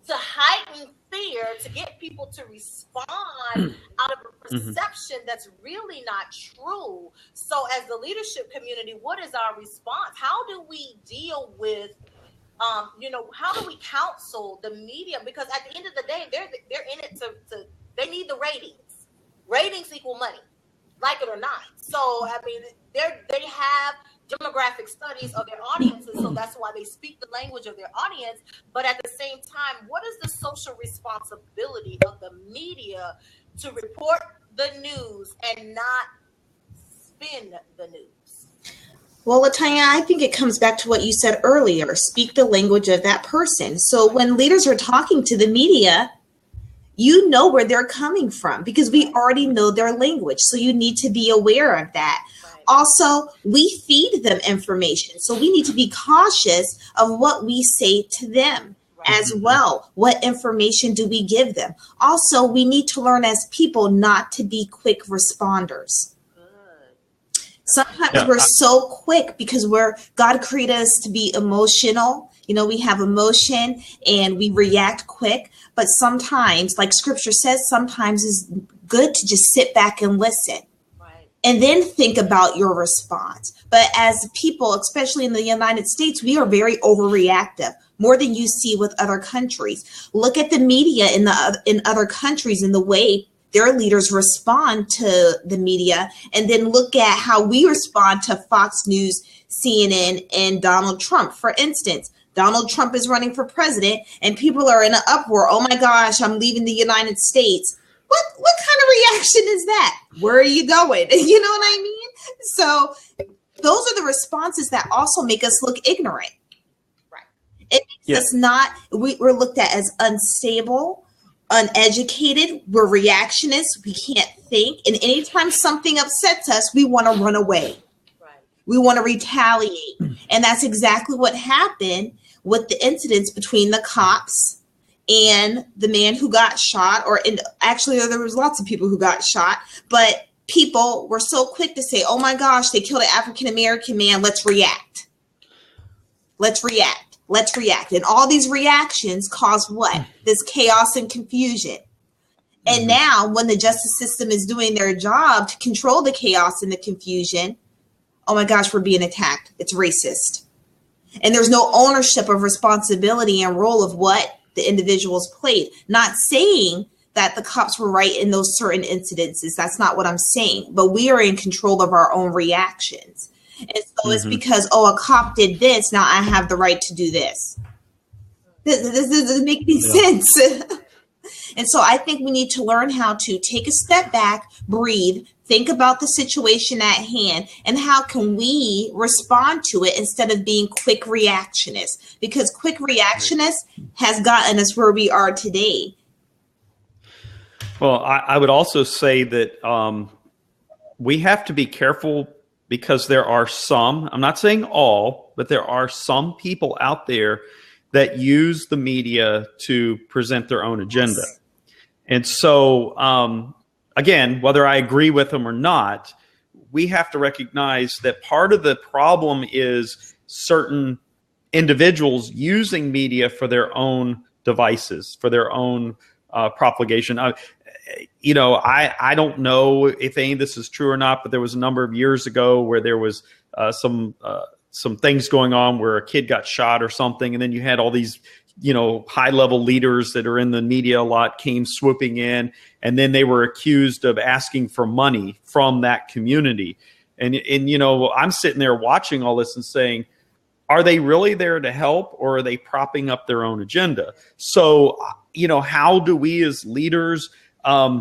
Speaker 1: to heighten fear, to get people to respond out of a perception that's really not true. So as the leadership community, what is our response? How do we deal with, how do we counsel the media? Because at the end of the day, they're in it to they need the ratings. Ratings equal money, like it or not. So, I mean, they have demographic studies of their audiences, so that's why they speak the language of their audience. But at the same time, what is the social responsibility of the media to report the news and not spin the news?
Speaker 4: Well, Latanya, I think it comes back to what you said earlier. Speak the language of that person. So when leaders are talking to the media, you know where they're coming from because we already know their language. So you need to be aware of that. Right. Also, we feed them information. So we need to be cautious of what we say to them as well. What information do we give them? Also, we need to learn as people not to be quick responders. Sometimes we're so quick because God created us to be emotional. You know, we have emotion and we react quick. But sometimes, like scripture says, sometimes it's good to just sit back and listen. Right. And then think about your response. But as people, especially in the United States, we are very overreactive, more than you see with other countries. Look at the media in other countries and the way their leaders respond to the media, and then look at how we respond to Fox News, CNN, and Donald Trump. For instance, Donald Trump is running for president, and people are in an uproar. Oh my gosh, I'm leaving the United States. What kind of reaction is that? Where are you going? You know what I mean? So those are the responses that also make us look ignorant. Right. It makes us not, we're looked at as unstable, uneducated, we're reactionists, we can't think, and anytime something upsets us, we want to run away. Right. We want to retaliate. And that's exactly what happened with the incidents between the cops and the man who got shot, actually there was lots of people who got shot, but people were so quick to say, oh my gosh, they killed an African-American man, let's react. Let's react. Let's react. And all these reactions cause what? This chaos and confusion. And now when the justice system is doing their job to control the chaos and the confusion, oh my gosh, we're being attacked. It's racist. And there's no ownership of responsibility and role of what the individuals played. Not saying that the cops were right in those certain incidences. That's not what I'm saying. But we are in control of our own reactions. And so it's because, a cop did this, now I have the right to do this. This doesn't make any sense. And so I think we need to learn how to take a step back, breathe, think about the situation at hand, and how can we respond to it instead of being quick reactionists? Because quick reactionist has gotten us where we are today.
Speaker 2: Well, I would also say that we have to be careful because there are some, I'm not saying all, but there are some people out there that use the media to present their own agenda. Yes. And so, again, whether I agree with them or not, we have to recognize that part of the problem is certain individuals using media for their own devices, for their own propagation. I don't know if any of this is true or not, but there was a number of years ago where there was some things going on where a kid got shot or something, and then you had all these, high-level leaders that are in the media a lot came swooping in, and then they were accused of asking for money from that community. And I'm sitting there watching all this and saying, are they really there to help, or are they propping up their own agenda? So, how do we as leaders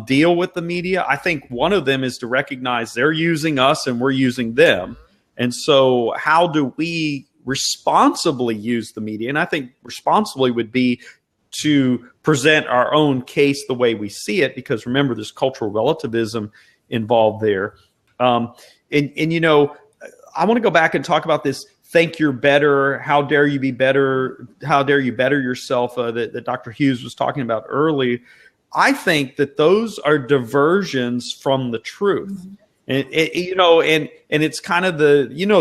Speaker 2: deal with the media? I think one of them is to recognize they're using us and we're using them. And so how do we responsibly use the media? And I think responsibly would be to present our own case the way we see it, because remember, there's cultural relativism involved there. I want to go back and talk about this think you're better, how dare you be better, how dare you better yourself that Dr. Hughes was talking about early. I think that those are diversions from the truth. And it's kind of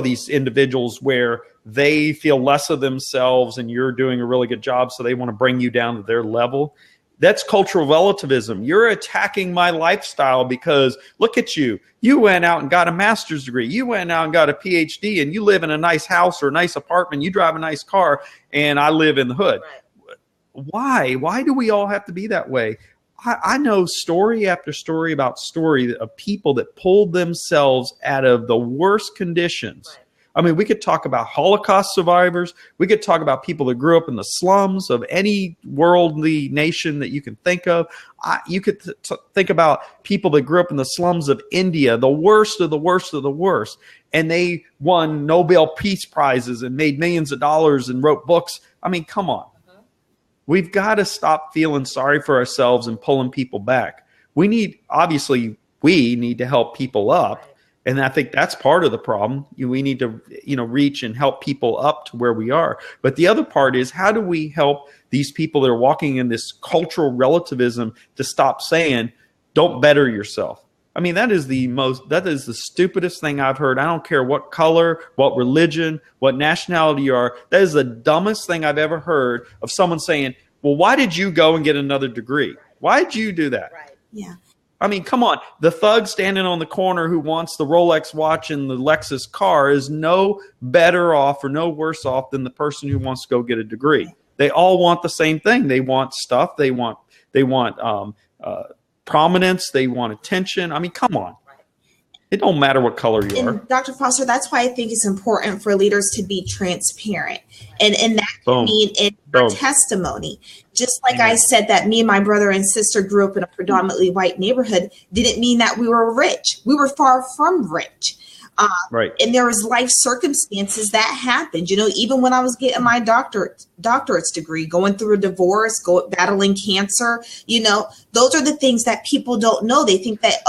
Speaker 2: these individuals where they feel less of themselves and you're doing a really good job, so they want to bring you down to their level. That's cultural relativism. You're attacking my lifestyle because look at you. You went out and got a master's degree. You went out and got a PhD, and you live in a nice house or a nice apartment. You drive a nice car, and I live in the hood. Right. Why? Why do we all have to be that way? I know story after story about story of people that pulled themselves out of the worst conditions. Right. I mean, we could talk about Holocaust survivors. We could talk about people that grew up in the slums of any worldly nation that you can think of. You could think about people that grew up in the slums of India, the worst of the worst of the worst. And they won Nobel Peace Prizes and made millions of dollars and wrote books. I mean, come on. We've got to stop feeling sorry for ourselves and pulling people back. We need to help people up. And I think that's part of the problem. We need to, reach and help people up to where we are. But the other part is, how do we help these people that are walking in this cultural relativism to stop saying, don't better yourself? I mean, that is the stupidest thing I've heard. I don't care what color, what religion, what nationality you are. That is the dumbest thing I've ever heard of someone saying, well, why did you go and get another degree? Why did you do that?
Speaker 1: Right.
Speaker 4: Yeah.
Speaker 2: I mean, come on. The thug standing on the corner who wants the Rolex watch and the Lexus car is no better off or no worse off than the person who wants to go get a degree. They all want the same thing. They want stuff. They want prominence. They want attention. I mean, come on. It don't matter what color you are.
Speaker 4: Dr. Foster, that's why I think it's important for leaders to be transparent. And that can mean in your testimony. Just like I said that me and my brother and sister grew up in a predominantly white neighborhood, didn't mean that we were rich. We were far from rich.
Speaker 2: Right.
Speaker 4: And there was life circumstances that happened. Even when I was getting my doctorate's degree, going through a divorce, battling cancer, those are the things that people don't know. They think that,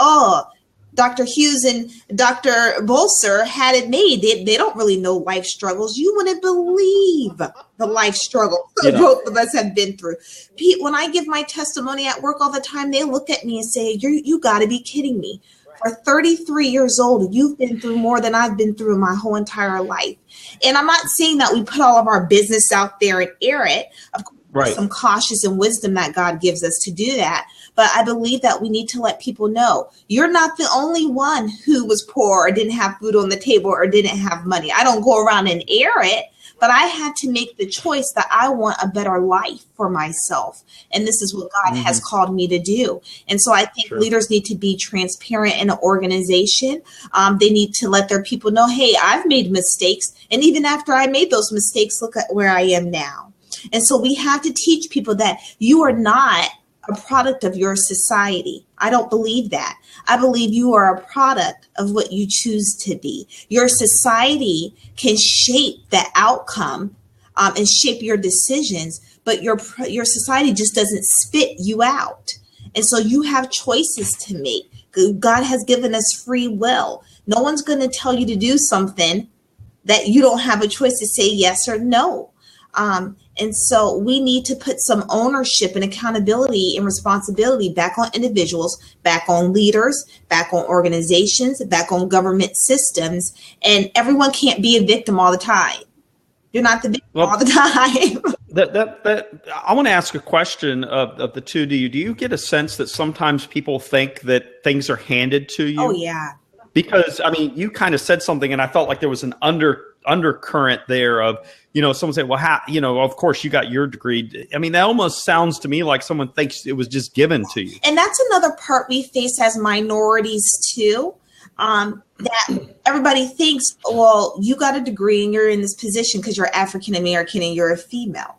Speaker 4: Dr. Hughes and Dr. Bolser had it made. They don't really know life struggles. You wouldn't believe the life struggle both of us have been through. Pete, when I give my testimony at work all the time, they look at me and say, you got to be kidding me. For 33 years old, you've been through more than I've been through my whole entire life. And I'm not saying that we put all of our business out there and air it. Of course, there's some cautious and wisdom that God gives us to do that. But I believe that we need to let people know you're not the only one who was poor or didn't have food on the table or didn't have money. I don't go around and air it, but I had to make the choice that I want a better life for myself. And this is what God has called me to do. And so I think leaders need to be transparent in an organization. They need to let their people know, hey, I've made mistakes. And even after I made those mistakes, look at where I am now. And so we have to teach people that you are not a product of your society. I don't believe that. I believe you are a product of what you choose to be. Your society can shape the outcome and shape your decisions, but your society just doesn't spit you out. And so you have choices to make. God has given us free will. No one's going to tell you to do something that you don't have a choice to say yes or no. And so we need to put some ownership and accountability and responsibility back on individuals, back on leaders, back on organizations, back on government systems. And everyone can't be a victim all the time. You're not the victim all the time.
Speaker 2: I want to ask a question of the two of you. Do you get a sense that sometimes people think that things are handed to you?
Speaker 4: Oh, yeah.
Speaker 2: Because, I mean, you kind of said something and I felt like there was an undercurrent there of, someone said, well, how, of course you got your degree. I mean, that almost sounds to me like someone thinks it was just given to you.
Speaker 4: And that's another part we face as minorities too, that everybody thinks, well, you got a degree and you're in this position because you're African American and you're a female.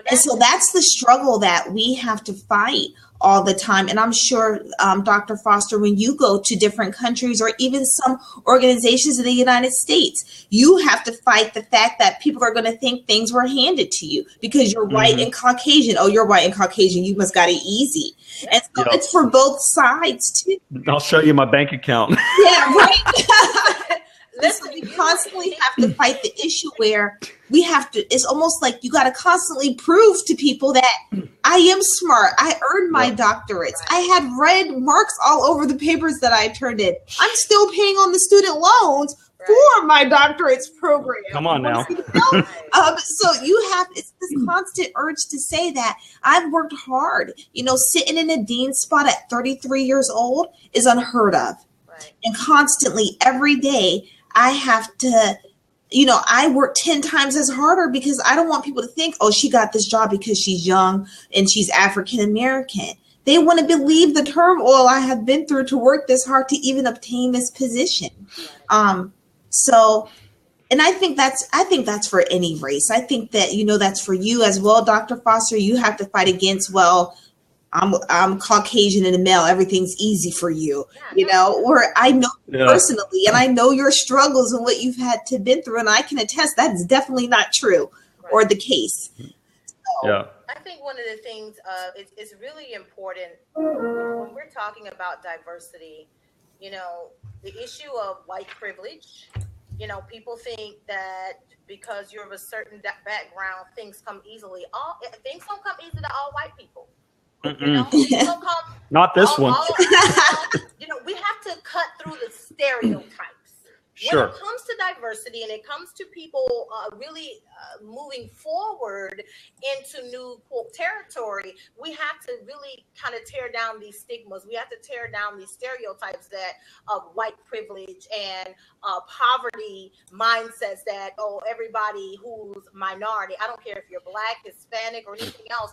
Speaker 4: And so that's the struggle that we have to fight all the time. And I'm sure, Dr. Foster, when you go to different countries or even some organizations in the United States, you have to fight the fact that people are going to think things were handed to you because you're white and Caucasian. Oh, you're white and Caucasian. You must got it easy. And so it's for both sides, too.
Speaker 2: I'll show you my bank account.
Speaker 4: Yeah, right. Listen, we constantly have to fight the issue where we have to, it's almost like you got to constantly prove to people that I am smart. I earned my doctorates. I had red marks all over the papers that I turned in. I'm still paying on the student loans for my doctorates program.
Speaker 2: Come on now.
Speaker 4: So you have, it's this constant urge to say that I've worked hard. Sitting in a dean spot at 33 years old is unheard of. Right. And constantly every day I have to, I work 10 times as harder because I don't want people to think, oh, she got this job because she's young and she's African American. They want to believe the turmoil I have been through to work this hard to even obtain this position. So And I think that's for any race. I think that, you know, that's for you as well, Dr. Foster. You have to fight against, well, I'm Caucasian and a male, everything's easy for you, you know, or I know personally, and I know your struggles and what you've had to been through, and I can attest that's definitely not true or the case.
Speaker 2: Yeah.
Speaker 1: I think one of the things it's really important when we're talking about diversity, you know, the issue of white privilege. You know, people think that because you're of a certain background, things come easily. Things don't come easy to all white people. You know, things don't come.
Speaker 2: Not this one.
Speaker 1: You know, we have to cut through the stereotypes.
Speaker 2: Sure.
Speaker 1: When it comes to diversity and it comes to people really moving forward into new territory, we have to really kind of tear down these stigmas. We have to tear down these stereotypes that of white privilege and poverty mindsets that, oh, everybody who's minority, I don't care if you're Black, Hispanic, or anything else,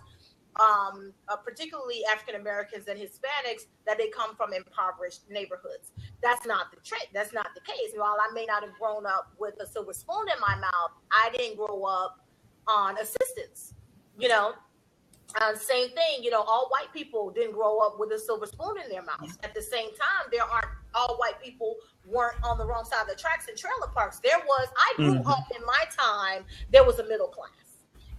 Speaker 1: particularly African Americans and Hispanics, that they come from impoverished neighborhoods. That's not the That's not the case. While I may not have grown up with a silver spoon in my mouth, I didn't grow up on assistance. You know, same thing. You know, all white people didn't grow up with a silver spoon in their mouth. At the same time, all white people weren't on the wrong side of the tracks in trailer parks. I grew up in my time. There was a middle class.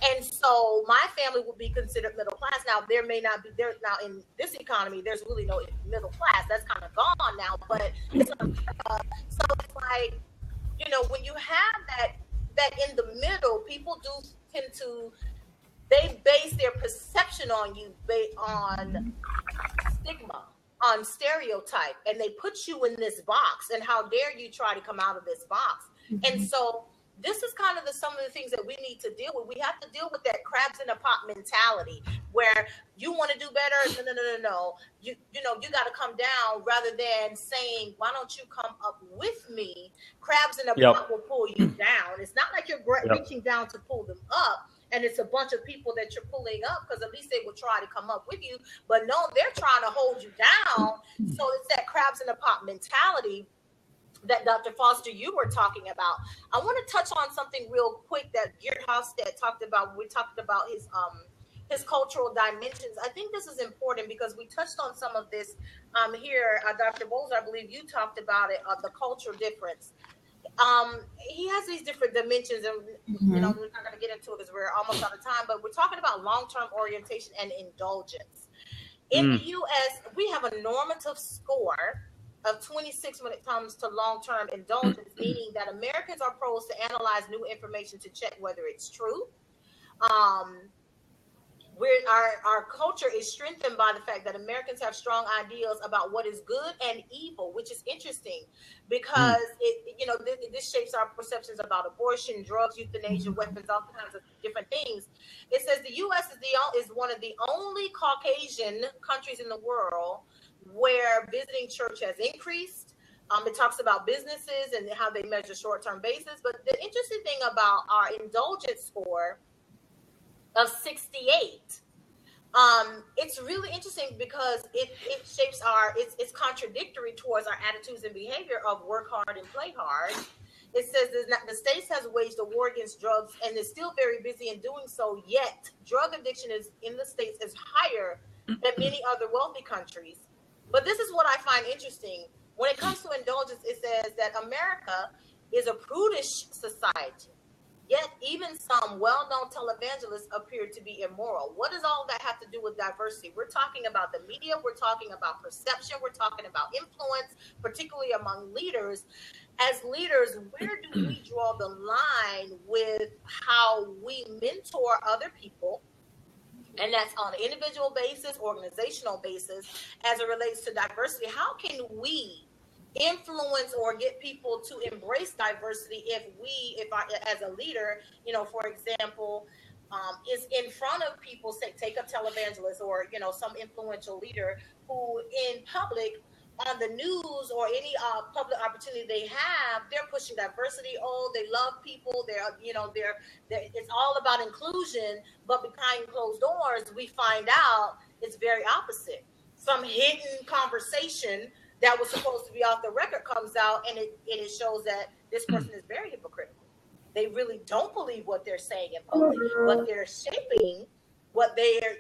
Speaker 1: And so my family would be considered middle class. Now, there may not be there now in this economy, there's really no middle class. That's kind of gone now, but it's so it's like, you know, when you have that in the middle, people do tend to, they base their perception on you based on stigma, on stereotype, and they put you in this box, and how dare you try to come out of this box. And so this is kind of some of the things that we need to deal with. We have to deal with that crabs in a pot mentality, where you want to do better. No. You know, you got to come down, rather than saying, why don't you come up with me? Crabs in a pot will pull you down. It's not like you're reaching down to pull them up, and it's a bunch of people that you're pulling up, because at least they will try to come up with you. But no, they're trying to hold you down. So it's that crabs in a pot mentality that Dr. Foster, you were talking about. I want to touch on something real quick that Geert Hofstede talked about. We talked about his cultural dimensions. I think this is important because we touched on some of this here. Dr. Bowles, I believe you talked about it, the culture difference. He has these different dimensions, and you know, we're not going to get into it because we're almost out of time, but we're talking about long-term orientation and indulgence. In the U.S., we have a normative score of 26 when it comes to long-term indulgence, meaning that Americans are pros to analyze new information to check whether it's true. Our culture is strengthened by the fact that Americans have strong ideas about what is good and evil, which is interesting because this shapes our perceptions about abortion, drugs, euthanasia, weapons, all kinds of different things. It says the U.S. is one of the only Caucasian countries in the world where visiting church has increased. It talks about businesses and how they measure short-term basis. But the interesting thing about our indulgence score of 68, it's really interesting because it shapes it's contradictory towards our attitudes and behavior of work hard and play hard. It says the states has waged a war against drugs and is still very busy in doing so, yet drug addiction in the states is higher than many other wealthy countries. But this is what I find interesting. When it comes to indulgence, it says that America is a prudish society, yet even some well-known televangelists appear to be immoral. What does all that have to do with diversity? We're talking about the media. We're talking about perception. We're talking about influence, particularly among leaders. As leaders, where do we draw the line with how we mentor other people? And that's on an individual basis, organizational basis, as it relates to diversity. How can we influence or get people to embrace diversity if as a leader, you know, for example, is in front of people, say, take a televangelist or, you know, some influential leader who in public, on the news or any public opportunity they have, they're pushing diversity. Oh, they love people. They're it's all about inclusion. But behind closed doors, we find out it's very opposite. Some hidden conversation that was supposed to be off the record comes out, and it shows that this person is very hypocritical. they really don't believe what they're saying in public, but they're shaping what they're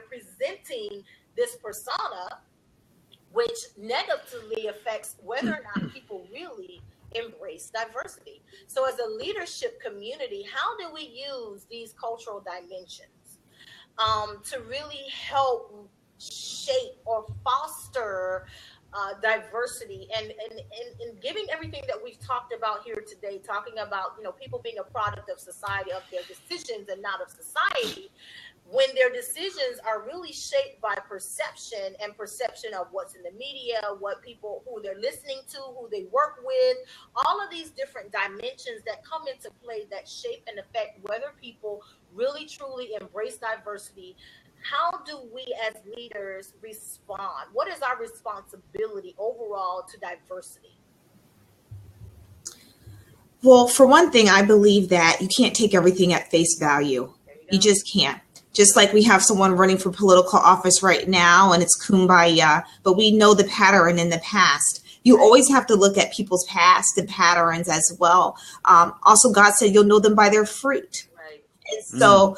Speaker 1: presenting this persona, which negatively affects whether or not people really embrace diversity. So as a leadership community, how do we use these cultural dimensions to really help shape or foster diversity and giving everything that we've talked about here today, talking about, people being a product of society, of their decisions and not of society, when their decisions are really shaped by perception and perception of what's in the media, who they're listening to, who they work with, all of these different dimensions that come into play that shape and affect whether people really truly embrace diversity. How do we as leaders respond? What is our responsibility overall to diversity?
Speaker 4: Well, for one thing, I believe that you can't take everything at face value. You just can't. Just like we have someone running for political office right now and it's kumbaya, but we know the pattern in the past. You always have to look at people's past and patterns as well. Also, God said you'll know them by their fruit. And so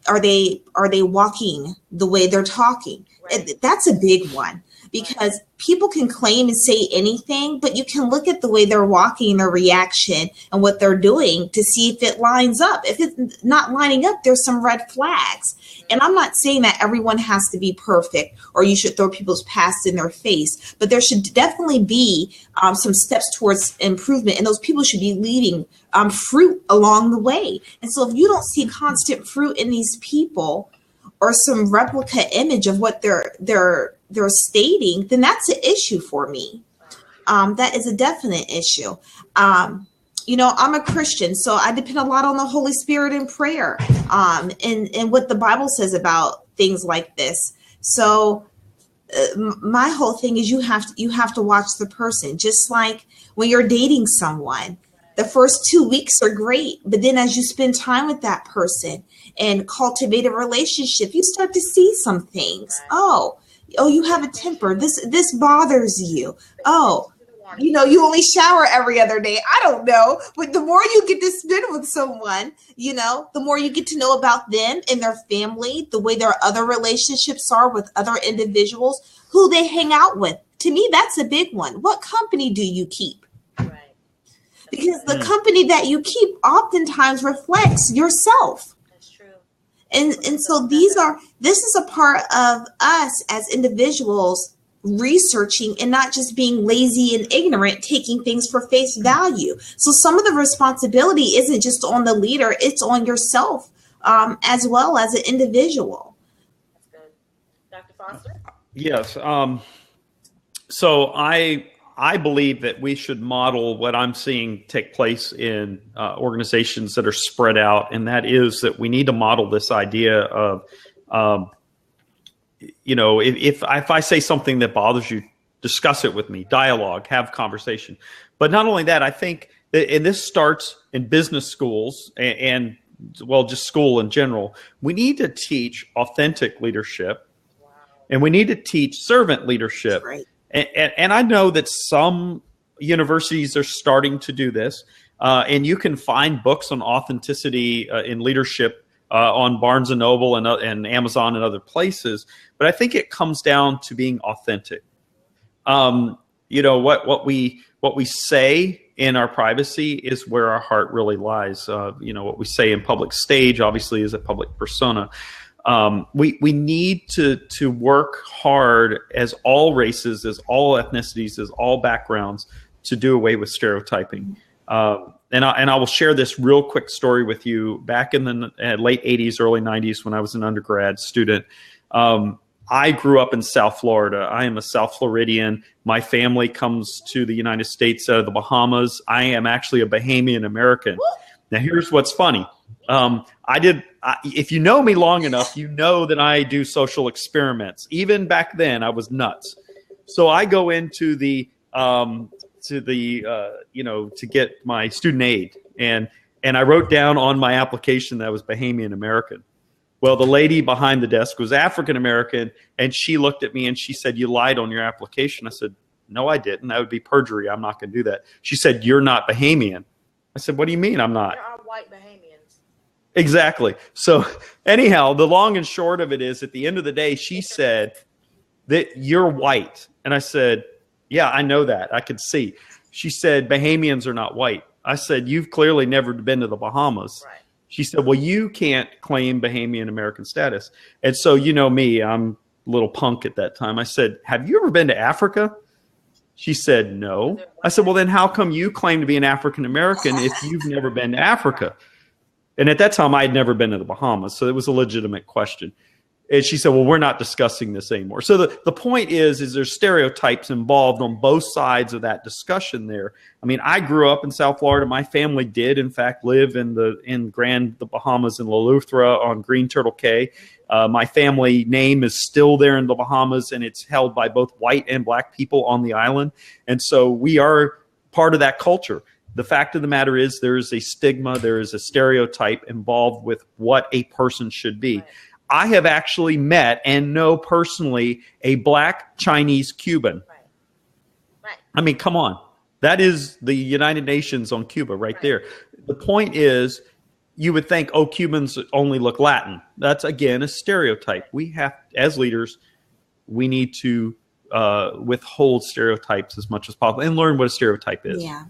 Speaker 4: are they walking the way they're talking? Right. That's a big one, because people can claim and say anything, but you can look at the way they're walking, their reaction and what they're doing to see if it lines up. If it's not lining up, there's some red flags. And I'm not saying that everyone has to be perfect or you should throw people's past in their face, but there should definitely be some steps towards improvement, and those people should be leading fruit along the way. And so if you don't see constant fruit in these people or some replica image of what they're stating, then that's an issue for me. That is a definite issue. I'm a Christian, so I depend a lot on the Holy Spirit in prayer, and what the Bible says about things like this. So my whole thing is you have to watch the person. Just like when you're dating someone, the first 2 weeks are great, but then as you spend time with that person and cultivate a relationship, you start to see some things. Oh, you have a temper. This bothers you. Oh, you only shower every other day. I don't know. But the more you get to spend with someone, the more you get to know about them and their family, the way their other relationships are with other individuals, who they hang out with. To me, that's a big one. What company do you keep? Right. Because the company that you keep oftentimes reflects yourself. That's true. And so this is a part of us as individuals researching and not just being lazy and ignorant, taking things for face value. So some of the responsibility isn't just on the leader, it's on yourself as well as an individual.
Speaker 1: That's good. Dr. Foster?
Speaker 2: Yes. So I believe that we should model what I'm seeing take place in organizations that are spread out, and that is that we need to model this idea of if I say something that bothers you, discuss it with me, dialogue, have conversation. But not only that, I think that, and this starts in business schools and just school in general, we need to teach authentic leadership. Wow. And we need to teach servant leadership. Right. And I know that some universities are starting to do this, and you can find books on authenticity in leadership on Barnes and Noble and Amazon and other places. But I think it comes down to being authentic. What we say in our privacy is where our heart really lies. What we say in public stage obviously is a public persona. We need to work hard as all races, as all ethnicities, as all backgrounds to do away with stereotyping. And I will share this real quick story with you. Back in the late 80s, early 90s, when I was an undergrad student, I grew up in South Florida. I am a South Floridian. My family comes to the United States out of the Bahamas. I am actually a Bahamian American. Now, here's what's funny. If you know me long enough, you know that I do social experiments. Even back then, I was nuts. So I go into to get my student aid. And I wrote down on my application that I was Bahamian American. Well, the lady behind the desk was African American, and she looked at me and she said, "You lied on your application." I said, "No, I didn't. That would be perjury. I'm not going to do that." She said, "You're not Bahamian." I said, "What do you mean I'm not?"
Speaker 1: There are white Bahamians.
Speaker 2: Exactly. So anyhow, the long and short of it is, at the end of the day, she said that you're white. And I said, yeah, I know that. I could see. She said, Bahamians are not white. I said, you've clearly never been to the Bahamas.
Speaker 1: Right.
Speaker 2: She said, well, you can't claim Bahamian American status. And so, you know me, I'm a little punk at that time. I said, have you ever been to Africa? She said, no. I said, well, then how come you claim to be an African American if you've never been to Africa? And at that time, I had never been to the Bahamas, so it was a legitimate question. And she said, well, we're not discussing this anymore. So the point is there's stereotypes involved on both sides of that discussion there. I mean, I grew up in South Florida. My family did, in fact, live in the Bahamas in Eleuthera on Green Turtle Cay. My family name is still there in the Bahamas, and it's held by both white and black people on the island. And so we are part of that culture. The fact of the matter is there is a stigma, there is a stereotype involved with what a person should be. Right. I have actually met and know personally a black Chinese Cuban. Right. Right. I mean, come on. That is the United Nations on Cuba right there. The point is, you would think, oh, Cubans only look Latin. That's, again, a stereotype. We have, as leaders, we need to withhold stereotypes as much as possible and learn what a stereotype is.
Speaker 4: Yeah.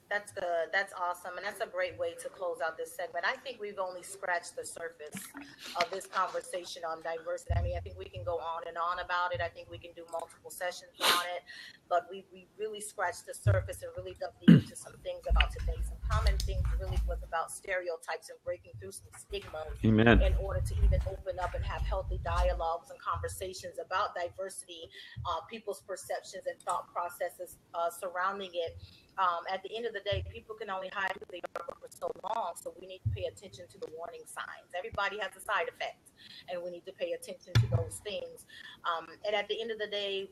Speaker 1: That's good. That's awesome. And that's a great way to close out this segment. I think we've only scratched the surface of this conversation on diversity. I mean, I think we can go on and on about it. I think we can do multiple sessions on it. But we really scratched the surface and really dug deep into some things about today. Some common things really was about stereotypes and breaking through some stigmas.
Speaker 2: Amen.
Speaker 1: In order to even open up and have healthy dialogues and conversations about diversity, people's perceptions and thought processes surrounding it. At the end of the day, people can only hide who they are for so long, so we need to pay attention to the warning signs. Everybody has a side effect, and we need to pay attention to those things. And at the end of the day,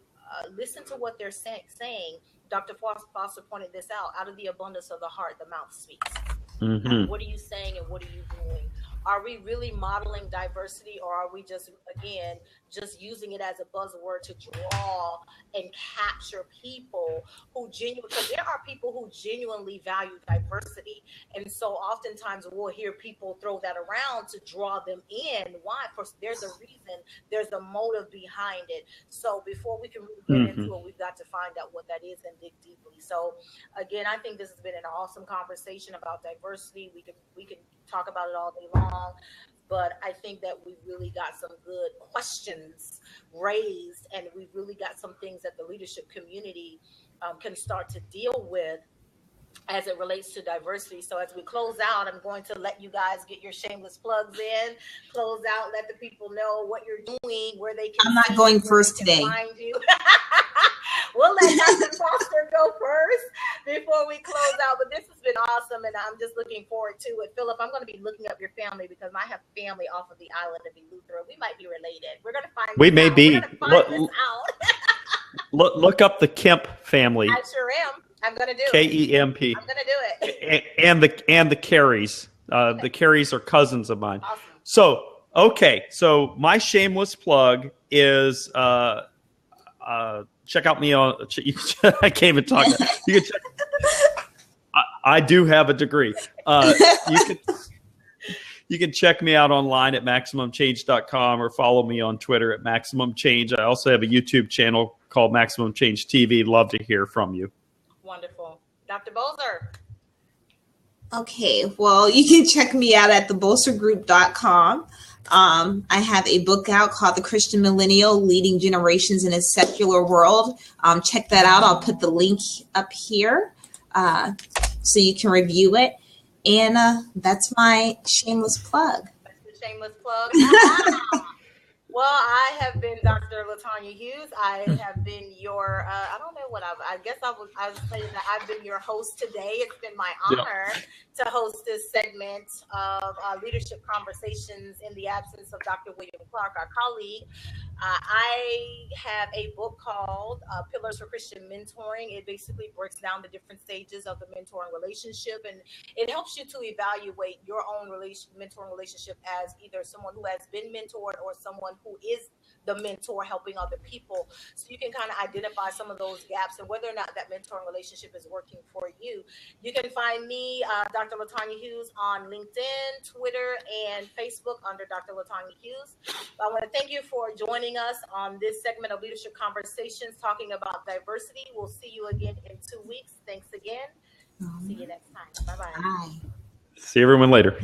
Speaker 1: listen to what they're saying. Dr. Foster pointed this out. Out of the abundance of the heart, the mouth speaks. Mm-hmm. What are you saying and what are you doing? Are we really modeling diversity, or are we just using it as a buzzword to draw and capture people who because there are people who genuinely value diversity. And so oftentimes we'll hear people throw that around to draw them in. Why? Because there's a reason, there's a motive behind it. So before we can really get into it, we've got to find out what that is and dig deeply. So again, I think this has been an awesome conversation about diversity. We can talk about it all day long, but I think that we really got some good questions raised, and we really got some things that the leadership community can start to deal with as it relates to diversity. So as we close out, I'm going to let you guys get your shameless plugs in, close out, let the people know what you're doing, where they can.
Speaker 4: I'm not going first today.
Speaker 1: Find you. We'll let Dr. Foster go first before we close out. But this has been awesome, and I'm just looking forward to it. Philip, I'm going to be looking up your family because I have family off of the island of Eleuthera. We might be related. We're going to find.
Speaker 2: We may be.
Speaker 1: Look,
Speaker 2: look up the Kemp family.
Speaker 1: I sure am. I'm going to do
Speaker 2: Kemp.
Speaker 1: I'm going to do it.
Speaker 2: And the Carries. Okay. The Carries are cousins of mine.
Speaker 1: Awesome.
Speaker 2: So my shameless plug is check out me on. I can't even talk. You can check. I do have a degree. You can check me out online at MaximumChange.com or follow me on Twitter at Maximum Change. I also have a YouTube channel called Maximum Change TV. Love to hear from you.
Speaker 1: Wonderful. Dr. Bolzer.
Speaker 4: Okay, well, you can check me out at thebolstergroup.com. I have a book out called The Christian Millennial, Leading Generations in a Secular World. Check that out. I'll put the link up here so you can review it. And that's my shameless plug.
Speaker 1: That's the shameless plug. Well, I have been Dr. LaTanya Hughes. I have been your, I don't know what I guess I was saying that I've been your host today. It's been my honor to host this segment of leadership conversations in the absence of Dr. William Clark, our colleague. I have a book called Pillars for Christian Mentoring. It basically breaks down the different stages of the mentoring relationship, and it helps you to evaluate your own mentoring relationship as either someone who has been mentored or someone who is the mentor helping other people. So you can kind of identify some of those gaps and whether or not that mentoring relationship is working for you. You can find me, Dr. Latanya Hughes, on LinkedIn, Twitter, and Facebook under Dr. Latanya Hughes. I want to thank you for joining us on this segment of Leadership Conversations talking about diversity. We'll see you again in 2 weeks. Thanks again. See you next time. Bye-bye.
Speaker 2: See everyone later.